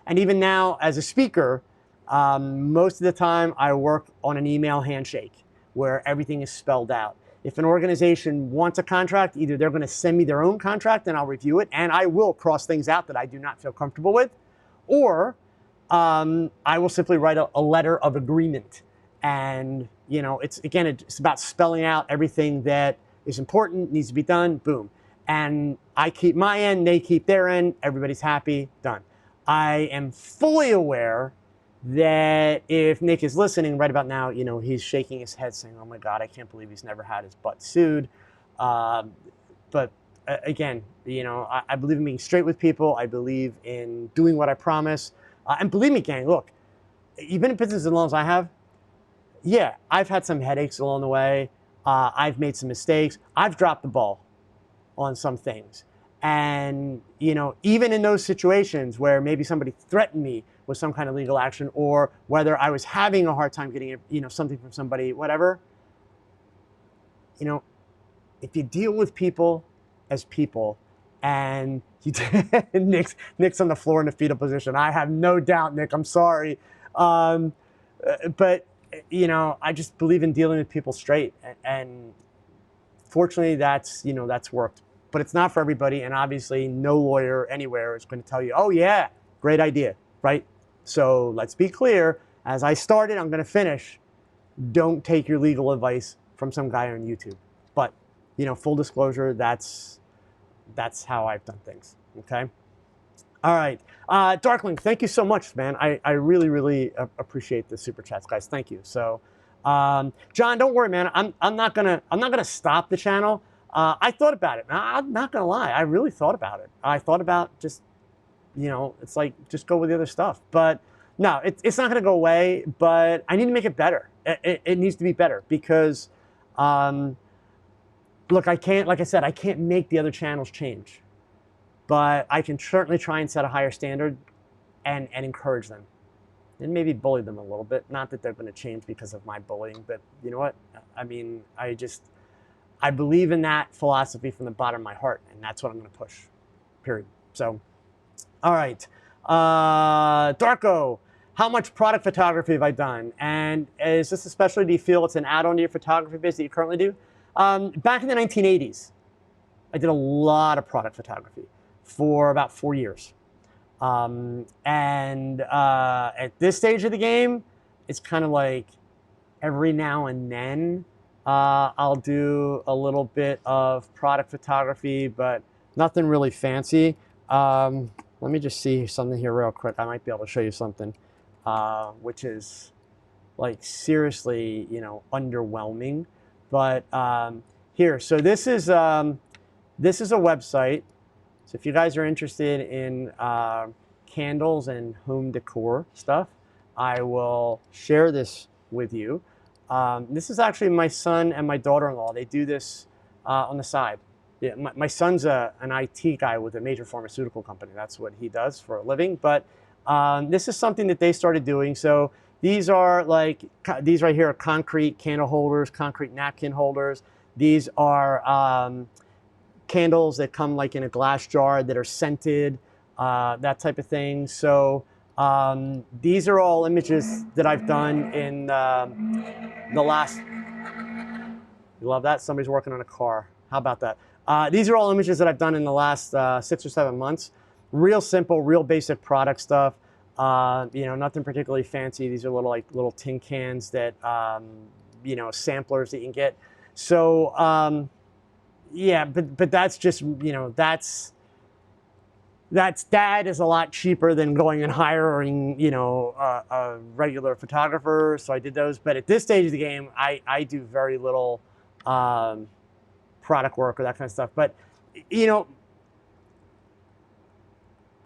And even now, as a speaker, most of the time I work on an email handshake where everything is spelled out. If an organization wants a contract, either they're going to send me their own contract and I'll review it, and I will cross things out that I do not feel comfortable with, or I will simply write a letter of agreement. And, it's about spelling out everything that is important, needs to be done, boom. And I keep my end, they keep their end, everybody's happy, done. I am fully aware that if Nick is listening right about now, he's shaking his head saying, oh my God, I can't believe he's never had his butt sued. But again, I believe in being straight with people. I believe in doing what I promise. And believe me, gang, look, you've been in business as long as I have. Yeah, I've had some headaches along the way. I've made some mistakes. I've dropped the ball on some things. And, even in those situations where maybe somebody threatened me with some kind of legal action, or whether I was having a hard time getting, something from somebody, whatever, if you deal with people as people, and Nick's on the floor in the fetal position. I have no doubt, Nick, I'm sorry. But, I just believe in dealing with people straight. And fortunately, that's worked. But it's not for everybody, and obviously no lawyer anywhere is going to tell you, oh yeah, great idea, right? So let's be clear, as I started, I'm going to finish. Don't take your legal advice from some guy on YouTube. But, full disclosure, that's how I've done things, okay? All right, Darkling, thank you so much, man. I really, really appreciate the super chats, guys. Thank you. So, John, don't worry, man. I'm not gonna stop the channel. I thought about it. I'm not gonna lie. I really thought about it. I thought about just, it's like just go with the other stuff. But no, it's not gonna go away. But I need to make it better. It needs to be better because, look, I can't. Like I said, I can't make the other channels change. But I can certainly try and set a higher standard and encourage them. And maybe bully them a little bit. Not that they're going to change because of my bullying, but you know what? I mean, I believe in that philosophy from the bottom of my heart, and that's what I'm going to push, period. So, all right. Darko, how much product photography have I done? And is this especially, do you feel it's an add-on to your photography biz that you currently do? Back in the 1980s, I did a lot of product photography for about 4 years. At this stage of the game, it's kind of like every now and then I'll do a little bit of product photography, but nothing really fancy. Let me just see something here real quick. I might be able to show you something, which is like seriously, underwhelming. But here, so this is a website. So if you guys are interested in candles and home decor stuff, I will share this with you. This is actually my son and my daughter-in-law. They do this on the side. Yeah, my son's an IT guy with a major pharmaceutical company. That's what he does for a living. But this is something that they started doing. So these are these right here are concrete candle holders, concrete napkin holders. These are candles that come like in a glass jar that are scented, that type of thing. So these are all images that I've done in the last, you love that? Somebody's working on a car. How about that? These are all images that I've done in the last 6 or 7 months. Real simple, real basic product stuff. Nothing particularly fancy. These are little tin cans that, samplers that you can get. So, Yeah, but that's just, that is a lot cheaper than going and hiring, a regular photographer. So I did those. But at this stage of the game, I do very little product work or that kind of stuff. But,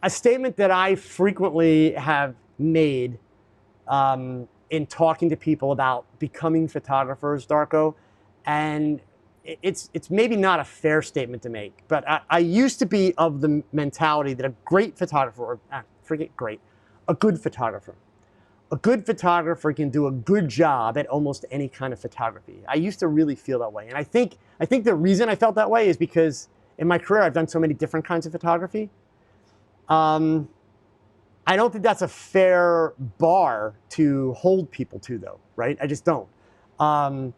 a statement that I frequently have made in talking to people about becoming photographers, Darko, and it's maybe not a fair statement to make, but I used to be of the mentality that a great photographer, or forget great, a good photographer can do a good job at almost any kind of photography. I used to really feel that way. And I think the reason I felt that way is because in my career, I've done so many different kinds of photography. I don't think that's a fair bar to hold people to, though, right? I just don't. I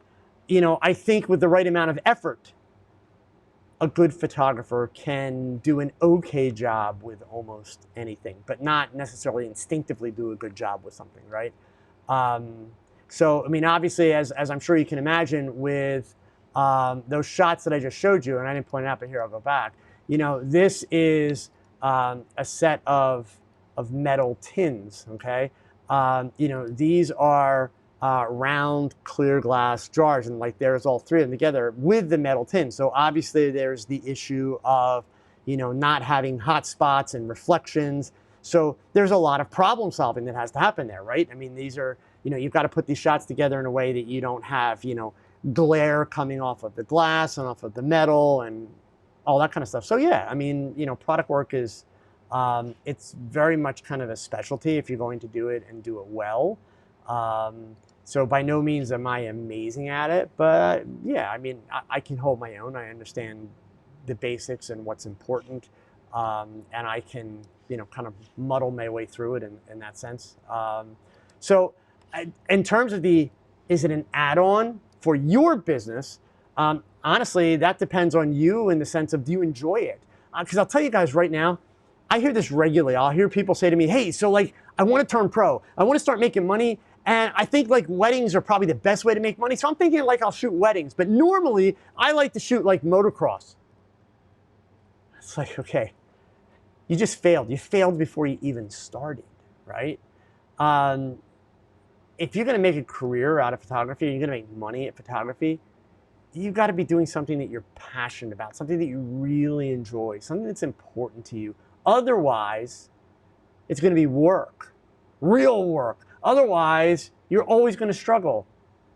think with the right amount of effort, a good photographer can do an okay job with almost anything, but not necessarily instinctively do a good job with something, right? So, I mean, obviously, as I'm sure you can imagine, with those shots that I just showed you, and I didn't point it out, but here, I'll go back. This is a set of metal tins, okay? These are round clear glass jars, and like there's all three of them together with the metal tin. So obviously there's the issue of, not having hot spots and reflections. So there's a lot of problem solving that has to happen there, right? I mean, these are, you've got to put these shots together in a way that you don't have, glare coming off of the glass and off of the metal and all that kind of stuff. So yeah, I mean, product work is, it's very much kind of a specialty if you're going to do it and do it well. So by no means am I amazing at it, but yeah, I mean, I can hold my own. I understand the basics and what's important, and I can, kind of muddle my way through it in that sense. So in terms of is it an add-on for your business? Honestly, that depends on you in the sense of, do you enjoy it? Because I'll tell you guys right now, I hear this regularly. I'll hear people say to me, hey, so like, I want to turn pro. I want to start making money. And I think like weddings are probably the best way to make money. So I'm thinking like I'll shoot weddings. But normally I like to shoot like motocross. It's like, okay, you just failed. You failed before you even started, right? If you're going to make a career out of photography, you're going to make money at photography, you've got to be doing something that you're passionate about, something that you really enjoy, something that's important to you. Otherwise, it's going to be work, real work. Otherwise, you're always going to struggle.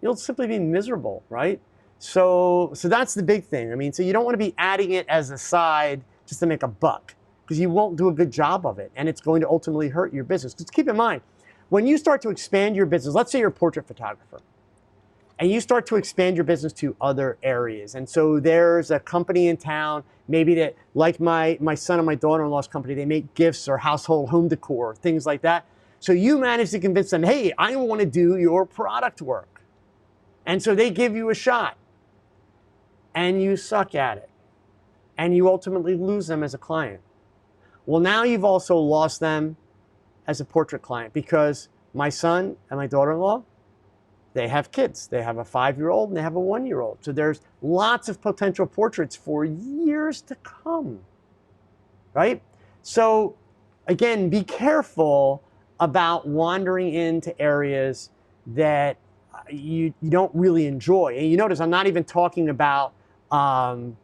You'll simply be miserable, right? So that's the big thing. I mean, so you don't want to be adding it as a side just to make a buck, because you won't do a good job of it, and it's going to ultimately hurt your business. Just keep in mind, when you start to expand your business, let's say you're a portrait photographer, and you start to expand your business to other areas. And so there's a company in town, maybe that, like my son and my daughter-in-law's company, they make gifts or household home decor, things like that. So you manage to convince them, hey, I want to do your product work. And so they give you a shot, and you suck at it, and you ultimately lose them as a client. Well, now you've also lost them as a portrait client, because my son and my daughter-in-law, they have kids. They have a 5-year-old and they have a 1-year-old. So there's lots of potential portraits for years to come, right? So again, be careful about wandering into areas that you don't really enjoy. And you notice I'm not even talking about how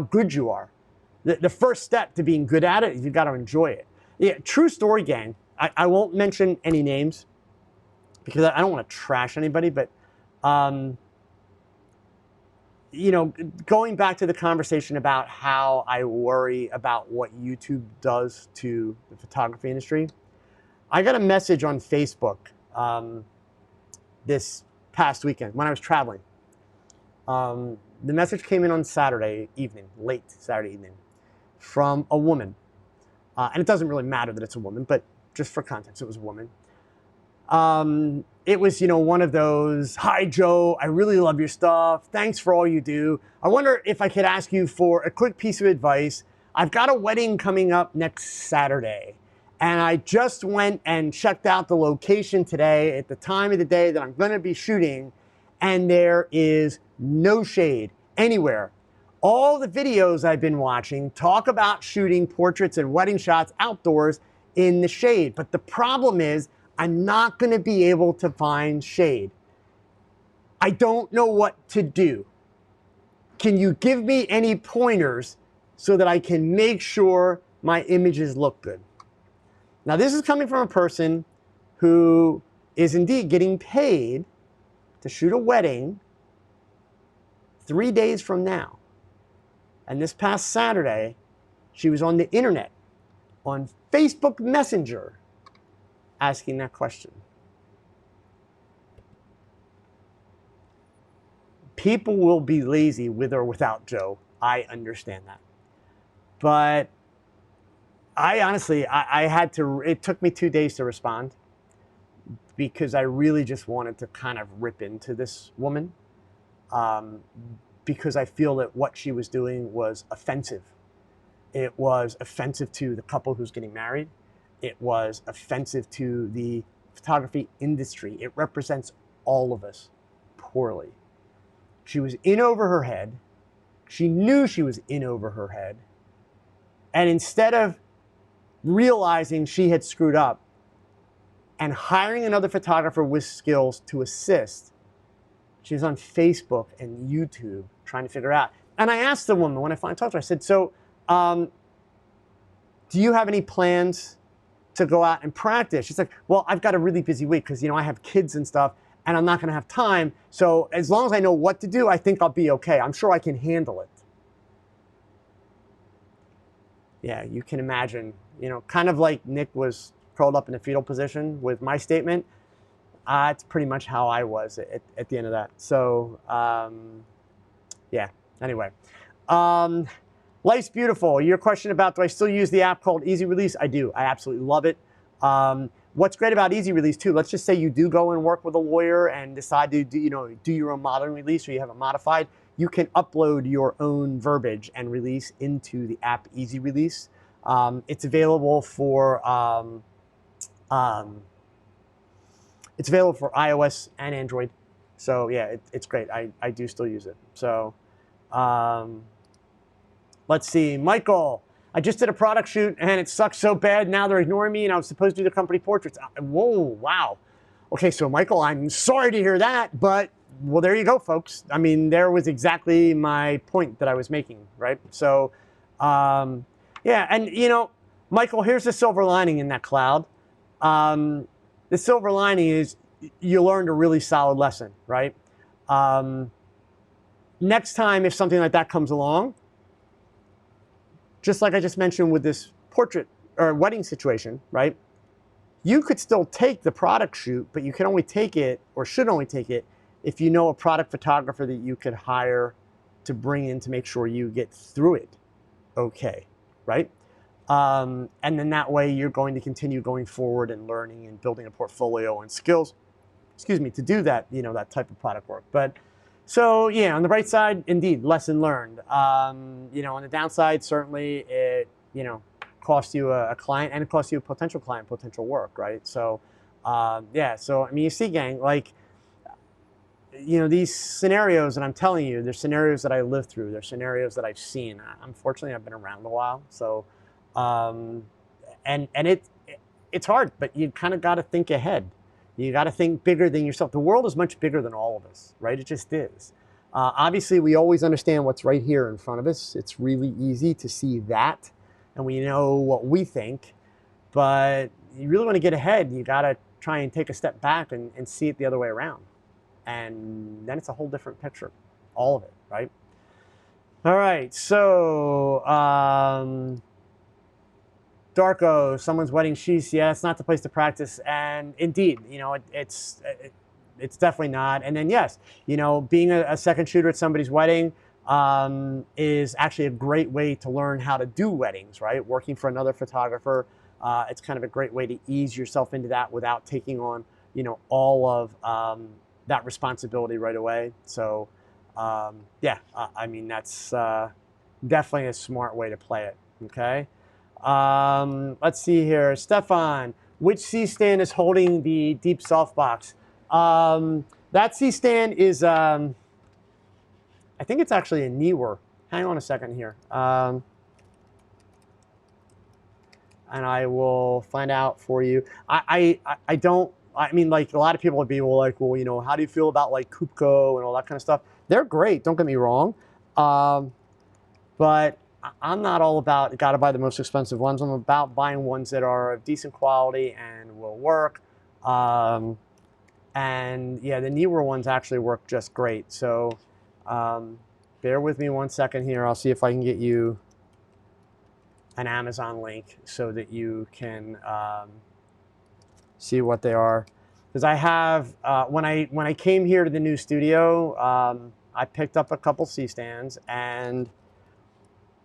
good you are. The first step to being good at it is you've got to enjoy it. Yeah, true story, gang. I won't mention any names, because I don't want to trash anybody, but, going back to the conversation about how I worry about what YouTube does to the photography industry, I got a message on Facebook this past weekend when I was traveling. The message came in on Saturday evening, late Saturday evening, from a woman. And it doesn't really matter that it's a woman, but just for context, it was a woman. It was, one of those, hi, Joe, I really love your stuff. Thanks for all you do. I wonder if I could ask you for a quick piece of advice. I've got a wedding coming up next Saturday, and I just went and checked out the location today at the time of the day that I'm going to be shooting, and there is no shade. anywhere. All the videos I've been watching talk about shooting portraits and wedding shots outdoors in the shade. But the problem is I'm not going to be able to find shade. I don't know what to do. Can you give me any pointers so that I can make sure my images look good? Now, this is coming from a person who is indeed getting paid to shoot a wedding 3 days from now. And this past Saturday, she was on the internet, on Facebook Messenger, asking that question. People will be lazy with or without Joe. I understand that. But I honestly, I had to, it took me 2 days to respond because I really just wanted to kind of rip into this woman. Because I feel that what she was doing was offensive. It was offensive to the couple who's getting married. It was offensive to the photography industry. It represents all of us poorly. She was in over her head. She knew she was in over her head. And instead of realizing she had screwed up and hiring another photographer with skills to assist, she was on Facebook and YouTube trying to figure out. And I asked the woman when I finally talked to her, I said, so do you have any plans to go out and practice? She's like, well, I've got a really busy week because, you know, I have kids and stuff and I'm not going to have time. So as long as I know what to do, I think I'll be okay. I'm sure I can handle it. Yeah, you can imagine, you know, kind of like Nick was curled up in a fetal position with my statement. It's pretty much how I was at the end of that. So, yeah, anyway. Life's beautiful. Your question about, do I still use the app called Easy Release? I do. I absolutely love it. What's great about Easy Release too, let's just say you do go and work with a lawyer and decide to do your own modeling release, or you have it modified. You can upload your own verbiage and release into the app Easy Release. It's available for iOS and Android. So yeah, it's great. I do still use it. So let's see, Michael. I just did a product shoot and it sucks so bad. Now they're ignoring me and I was supposed to do the company portraits. Whoa, wow. Okay, so Michael, I'm sorry to hear that, but well, there you go, folks. I mean, there was exactly my point that I was making, right? So, yeah, and you know, Michael, here's the silver lining in that cloud. The silver lining is you learned a really solid lesson, right? Next time, if something like that comes along, just like I just mentioned with this portrait or wedding situation, right? You could still take the product shoot, but you can only take it, or should only take it, if you know a product photographer that you could hire to bring in to make sure you get through it okay, right? And then that way you're going to continue going forward and learning and building a portfolio and skills, excuse me, to do that, you know, that type of product work. But so yeah, on the bright side, indeed, lesson learned. You know, on the downside, certainly it, you know, costs you a client and it costs you a potential client, potential work, right? So yeah, so I mean, you see, gang, like, you know, these scenarios, and I'm telling you, they're scenarios that I lived through. They're scenarios that I've seen. Unfortunately, I've been around a while. So, and it's hard, but you kind of got to think ahead. You got to think bigger than yourself. The world is much bigger than all of us, right? It just is. Obviously, we always understand what's right here in front of us. It's really easy to see that, and we know what we think. But you really want to get ahead. You got to try and take a step back and see it the other way around. And then it's a whole different picture, all of it, right? All right, so Darko, someone's wedding sheath, yeah, it's not the place to practice, and indeed, you know, it's definitely not. And then yes, you know, being a second shooter at somebody's wedding is actually a great way to learn how to do weddings, right? Working for another photographer, it's kind of a great way to ease yourself into that without taking on, you know, all of that responsibility right away. So yeah, I mean, that's definitely a smart way to play it, okay? Let's see here, Stefan, which C-stand is holding the deep softbox? That C-stand is, I think it's actually a Neewer. Hang on a second here. And I will find out for you. I mean, like a lot of people would be like, well, you know, how do you feel about like Kupco and all that kind of stuff? They're great, don't get me wrong. But I'm not all about, gotta buy the most expensive ones. I'm about buying ones that are of decent quality and will work. And yeah, the newer ones actually work just great. So bear with me one second here. I'll see if I can get you an Amazon link so that you can see what they are. Because I have, when I came here to the new studio, I picked up a couple C-stands, and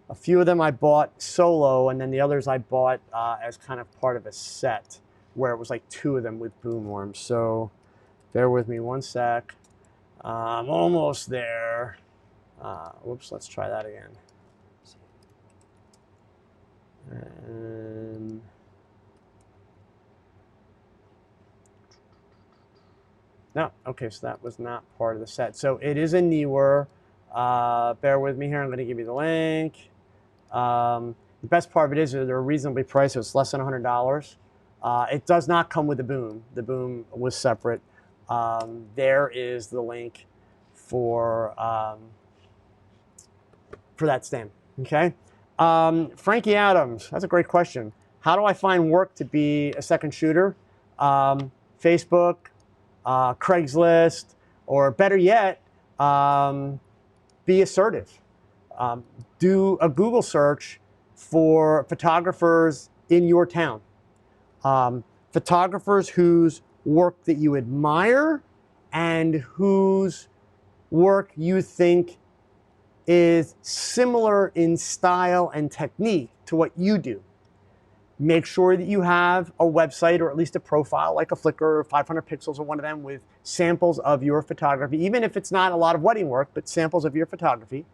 a few of them I bought solo, and then the others I bought as kind of part of a set where it was like 2 of them with boom arms. So bear with me one sec. I'm almost there. Whoops, let's try that again. And no, okay, so that was not part of the set. So it is a Neewer. Bear with me here. I'm going to give you the link. The best part of it is they're reasonably priced, so it's less than $100. It does not come with the boom. The boom was separate. There is the link for that stand. Okay. Frankie Adams, that's a great question. How do I find work to be a second shooter? Facebook, Craigslist, or better yet, be assertive. Do a Google search for photographers in your town. Photographers whose work that you admire and whose work you think is similar in style and technique to what you do. Make sure that you have a website or at least a profile like a Flickr or 500 pixels or one of them with samples of your photography, even if it's not a lot of wedding work, but samples of your photography.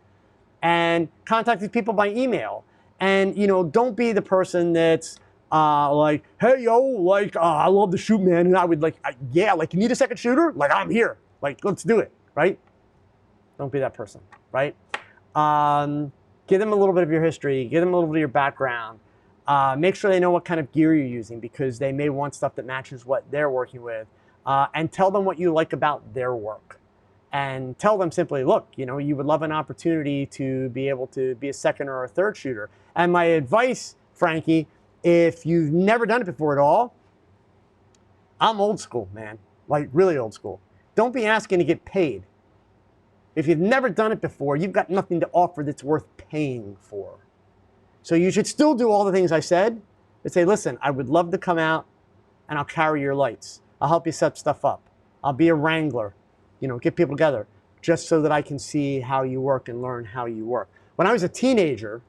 And contact these people by email. And, you know, don't be the person that's like, hey, yo, like, I love to shoot, man. And I would like, yeah, like, you need a second shooter? Like, I'm here. Like, let's do it, right? Don't be that person, right? Give them a little bit of your history. Give them a little bit of your background. Make sure they know what kind of gear you're using because they may want stuff that matches what they're working with. And tell them what you like about their work. And tell them simply, look, you know, you would love an opportunity to be able to be a second or a third shooter. And my advice, Frankie, if you've never done it before at all, I'm old school, man, like really old school. Don't be asking to get paid. If you've never done it before, you've got nothing to offer that's worth paying for. So you should still do all the things I said, but say, listen, I would love to come out and I'll carry your lights. I'll help you set stuff up. I'll be a wrangler. You know, get people together just so that I can see how you work and learn how you work. When I was a teenager,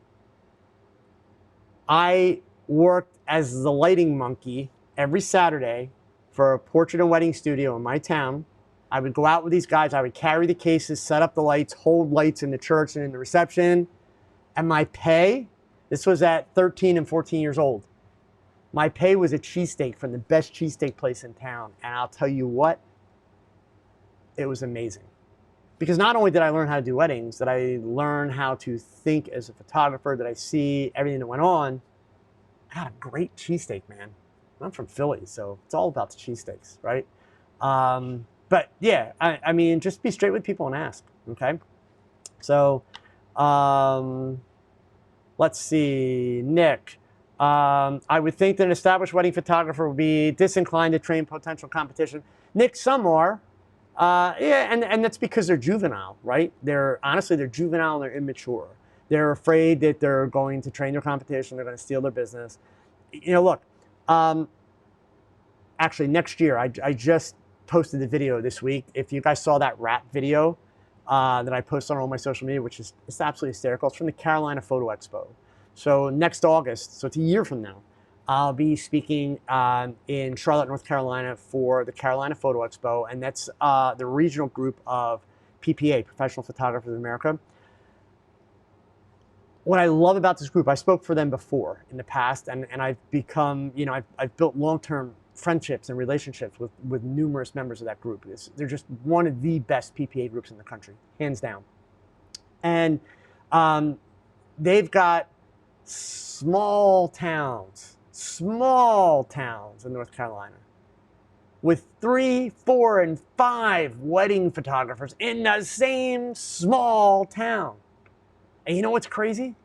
I worked as the lighting monkey every Saturday for a portrait and wedding studio in my town. I would go out with these guys. I would carry the cases, set up the lights, hold lights in the church and in the reception. And my pay, this was at 13 and 14 years old. My pay was a cheesesteak from the best cheesesteak place in town. And I'll tell you what, it was amazing. Because not only did I learn how to do weddings, did I learn how to think as a photographer, did I see everything that went on. I got a great cheesesteak, man. I'm from Philly, so it's all about the cheesesteaks, right? But yeah, I mean, just be straight with people and ask, okay? So let's see, Nick. I would think that an established wedding photographer would be disinclined to train potential competition. Nick, some are. Yeah, and that's because they're juvenile, right? Honestly, they're juvenile and they're immature. They're afraid that they're going to train their competition, they're going to steal their business. You know, look, actually next year, I just posted the video this week. If you guys saw that rap video that I posted on all my social media, which is it's absolutely hysterical. It's from the Carolina Photo Expo. So next August, so it's a year from now, I'll be speaking in Charlotte, North Carolina for the Carolina Photo Expo, and that's the regional group of PPA, Professional Photographers of America. What I love about this group, I spoke for them before in the past, and I've become, you know, I've built long-term friendships and relationships with numerous members of that group. They're just one of the best PPA groups in the country, hands down. And they've got small towns in North Carolina with 3, 4, and 5 wedding photographers in the same small town. And you know what's crazy?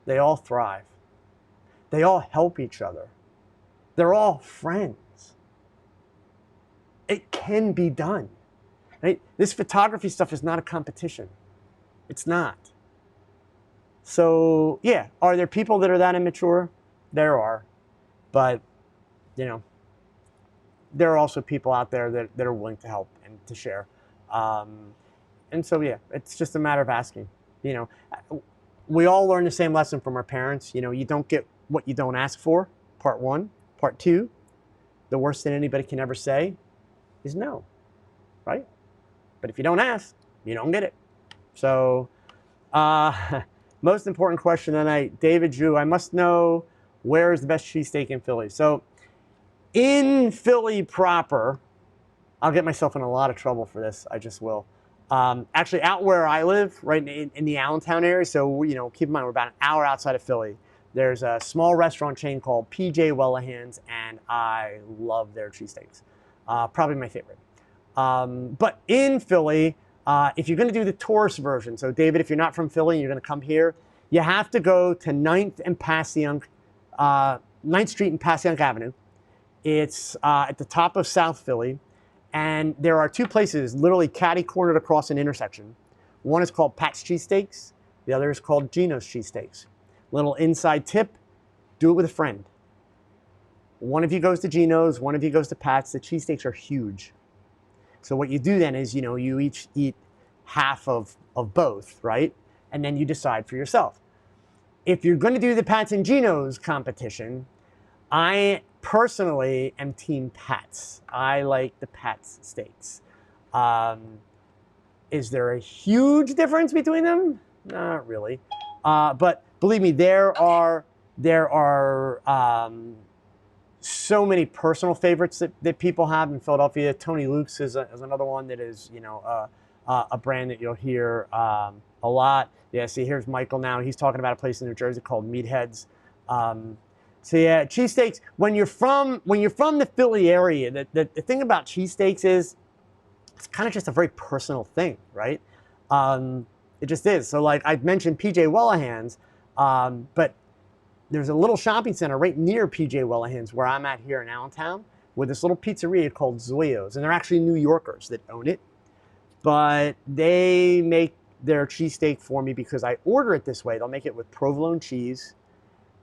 They all thrive. They all help each other. They're all friends. It can be done. Right? This photography stuff is not a competition. It's not. So, yeah, are there people that are that immature? There are. But, you know, there are also people out there that are willing to help and to share. And so, yeah, it's just a matter of asking. You know, we all learn the same lesson from our parents. You know, you don't get what you don't ask for, part 1. Part 2, the worst thing anybody can ever say is no, right? But if you don't ask, you don't get it. So, most important question tonight, David Drew, I must know where is the best cheesesteak in Philly. So, in Philly proper, I'll get myself in a lot of trouble for this. I just will. Actually, out where I live, right in the Allentown area, so, you know, keep in mind, we're about an hour outside of Philly. There's a small restaurant chain called P.J. Wellahan's, and I love their cheesesteaks. Probably my favorite. But in Philly, if you're going to do the tourist version, so David, if you're not from Philly and you're going to come here, you have to go to 9th and Passyunk, 9th Street and Passyunk Avenue. It's at the top of South Philly, and there are 2 places literally catty-cornered across an intersection. One is called Pat's Cheesesteaks. The other is called Gino's Cheesesteaks. Little inside tip, do it with a friend. One of you goes to Gino's, one of you goes to Pat's. The cheesesteaks are huge. So what you do then is, you know, you each eat half of both, right? And then you decide for yourself. If you're going to do the Pat's and Gino's competition, I personally am team Pat's. I like the Pat's steaks. Is there a huge difference between them? Not really. But believe me, there are so many personal favorites that people have in Philadelphia. Tony Luke's is another one that is, you know, a brand that you'll hear a lot. Yeah, see, here's Michael now. He's talking about a place in New Jersey called Meatheads. So yeah, cheesesteaks. When you're from the Philly area, the thing about cheesesteaks is it's kind of just a very personal thing, right? It just is. So like I mentioned P.J. Wellahan's, but there's a little shopping center right near P.J. Wellahan's where I'm at here in Allentown with this little pizzeria called Zuiko's. And they're actually New Yorkers that own it. But they make their cheesesteak for me because I order it this way. They'll make it with provolone cheese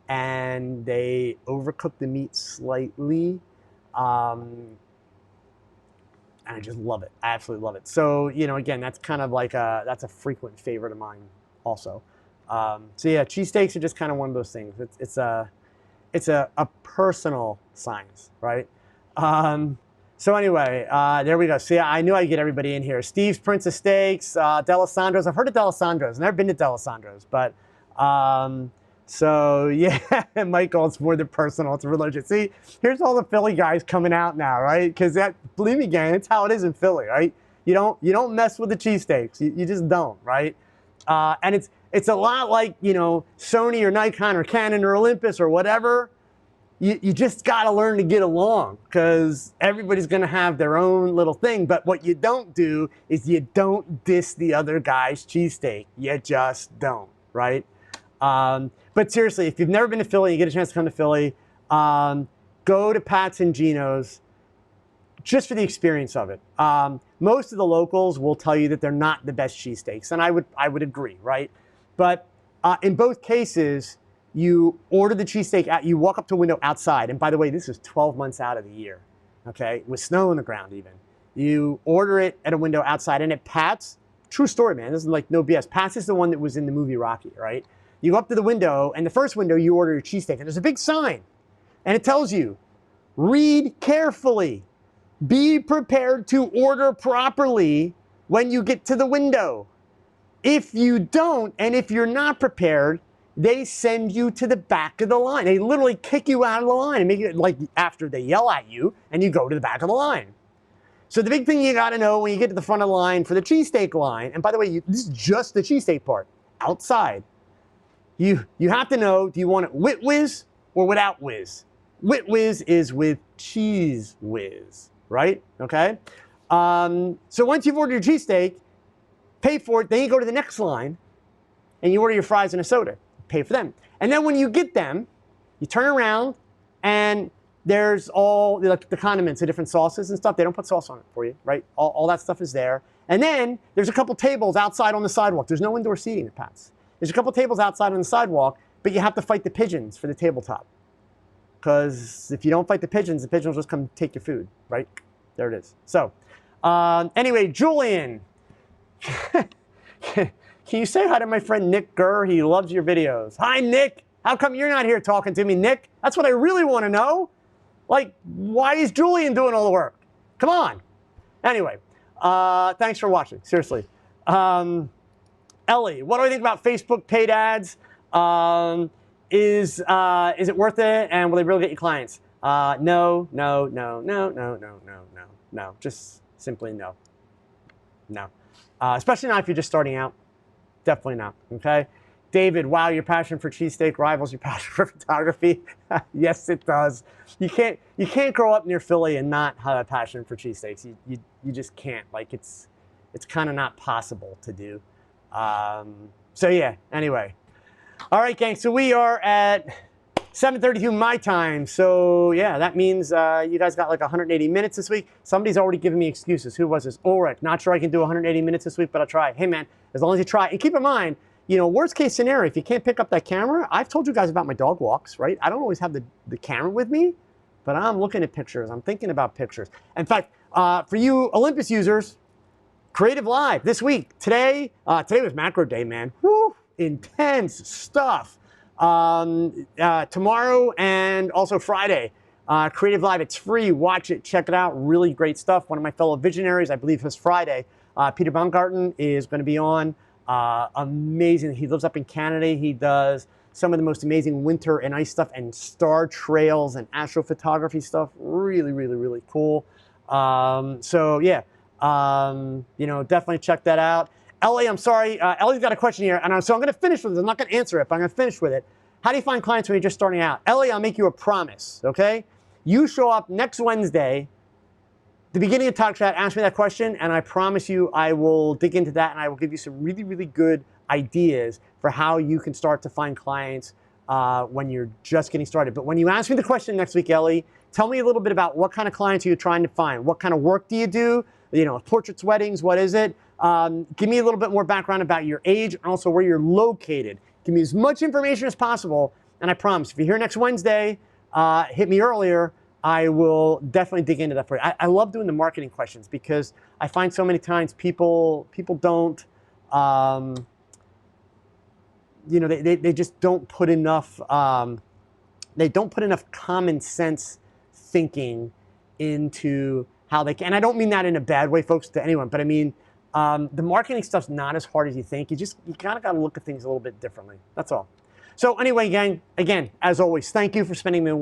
and they overcook the meat slightly. And I just love it. I absolutely love it. So, you know, again, that's kind of like that's a frequent favorite of mine also. So yeah, cheesesteaks are just kind of one of those things. It's a personal science, right? So anyway, there we go. See, I knew I'd get everybody in here. Steve's Prince of Steaks, D'Alessandro's. I've heard of D'Alessandro's. Never been to D'Alessandro's, but so yeah, Michael, it's more than personal. It's religious. See, here's all the Philly guys coming out now, right? Because believe me, gang, it's how it is in Philly, right? You don't mess with the cheesesteaks. You just don't, right? And it's a lot like, you know, Sony or Nikon or Canon or Olympus or whatever. You just got to learn to get along because everybody's going to have their own little thing. But what you don't do is you don't diss the other guy's cheesesteak. You just don't, right? But seriously, if you've never been to Philly, you get a chance to come to Philly, go to Pat's and Gino's just for the experience of it. Most of the locals will tell you that they're not the best cheesesteaks, and I would agree, right? But in both cases, you order the cheesesteak out, you walk up to a window outside, and by the way, this is 12 months out of the year, okay, with snow on the ground even. You order it at a window outside, and at Pat's, true story, man, this is like no BS. Pat's is the one that was in the movie Rocky, right? You go up to the window, and the first window, you order your cheesesteak, and there's a big sign, and it tells you, read carefully. Be prepared to order properly when you get to the window. If you don't, and if you're not prepared, they send you to the back of the line. They literally kick you out of the line and make it like after they yell at you, and you go to the back of the line. So the big thing you got to know when you get to the front of the line for the cheesesteak line, and by the way, this is just the cheesesteak part, outside, you have to know, do you want it with whiz or without whiz? With whiz is with cheese whiz, right? Okay? So once you've ordered your cheesesteak, pay for it, then you go to the next line, and you order your fries and a soda. Pay for them. And then when you get them, you turn around, and there's all the condiments, the different sauces and stuff. They don't put sauce on it for you, right? All that stuff is there. And then there's a couple tables outside on the sidewalk. There's no indoor seating at Pat's. There's a couple tables outside on the sidewalk, but you have to fight the pigeons for the tabletop. Because if you don't fight the pigeons will just come take your food, right? There it is. So anyway, Julian, can you say hi to my friend Nick Gurr? He loves your videos. Hi, Nick. How come you're not here talking to me, Nick? That's what I really want to know. Like, why is Julian doing all the work? Come on. Anyway, thanks for watching. Seriously. Ellie, what do I think about Facebook paid ads? Is it worth it? And will they really get you clients? No. Just simply no. No. Especially not if you're just starting out. Definitely not. Okay. David, wow, your passion for cheesesteak rivals your passion for photography. Yes, it does. You can't grow up near Philly and not have a passion for cheesesteaks. You just can't. Like it's kind of not possible to do. So yeah. Anyway, all right, gang. So we are at 7:32 my time. So yeah, that means you guys got like 180 minutes this week. Somebody's already given me excuses. Who was this? Ulrich. Not sure I can do 180 minutes this week, but I'll try. Hey man, as long as you try, and keep in mind, you know, worst case scenario, if you can't pick up that camera, I've told you guys about my dog walks, right? I don't always have the camera with me, but I'm looking at pictures. I'm thinking about pictures. In fact, for you Olympus users, Creative Live this week. Today was macro day, man. Whew, intense stuff. Tomorrow and also Friday, Creative Live, it's free. Watch it, check it out. Really great stuff. One of my fellow visionaries, I believe this Friday, Peter Baumgarten is going to be on. Amazing. He lives up in Canada. He does some of the most amazing winter and ice stuff and star trails and astrophotography stuff. Really, really, really cool. So yeah, you know, definitely check that out. Ellie, I'm sorry. Ellie's got a question here, and so I'm going to finish with it. I'm not going to answer it, but I'm going to finish with it. How do you find clients when you're just starting out? Ellie, I'll make you a promise, okay? You show up next Wednesday, the beginning of TogChat, ask me that question, and I promise you I will dig into that, and I will give you some really, really good ideas for how you can start to find clients when you're just getting started. But when you ask me the question next week, Ellie, tell me a little bit about what kind of clients are you trying to find? What kind of work do you do? You know, portraits, weddings, what is it? Give me a little bit more background about your age and also where you're located. Give me as much information as possible, and I promise, if you're here next Wednesday, hit me earlier, I will definitely dig into that for you. I love doing the marketing questions because I find so many times people don't, you know, they just don't put enough, they don't put enough common sense thinking into how they can. And I don't mean that in a bad way, folks, to anyone, but I mean, the marketing stuff's not as hard as you think. You kind of got to look at things a little bit differently. That's all. So anyway, gang, again, as always, thank you for spending the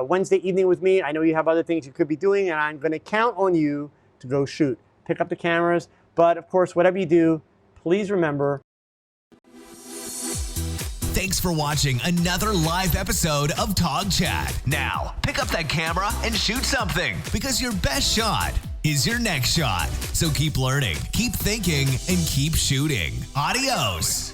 Wednesday evening with me. I know you have other things you could be doing, and I'm going to count on you to go shoot. Pick up the cameras. But, of course, whatever you do, please remember. Thanks for watching another live episode of TogChat. Now, pick up that camera and shoot something, because your best shot is your next shot. So keep learning, keep thinking, and keep shooting. Adios.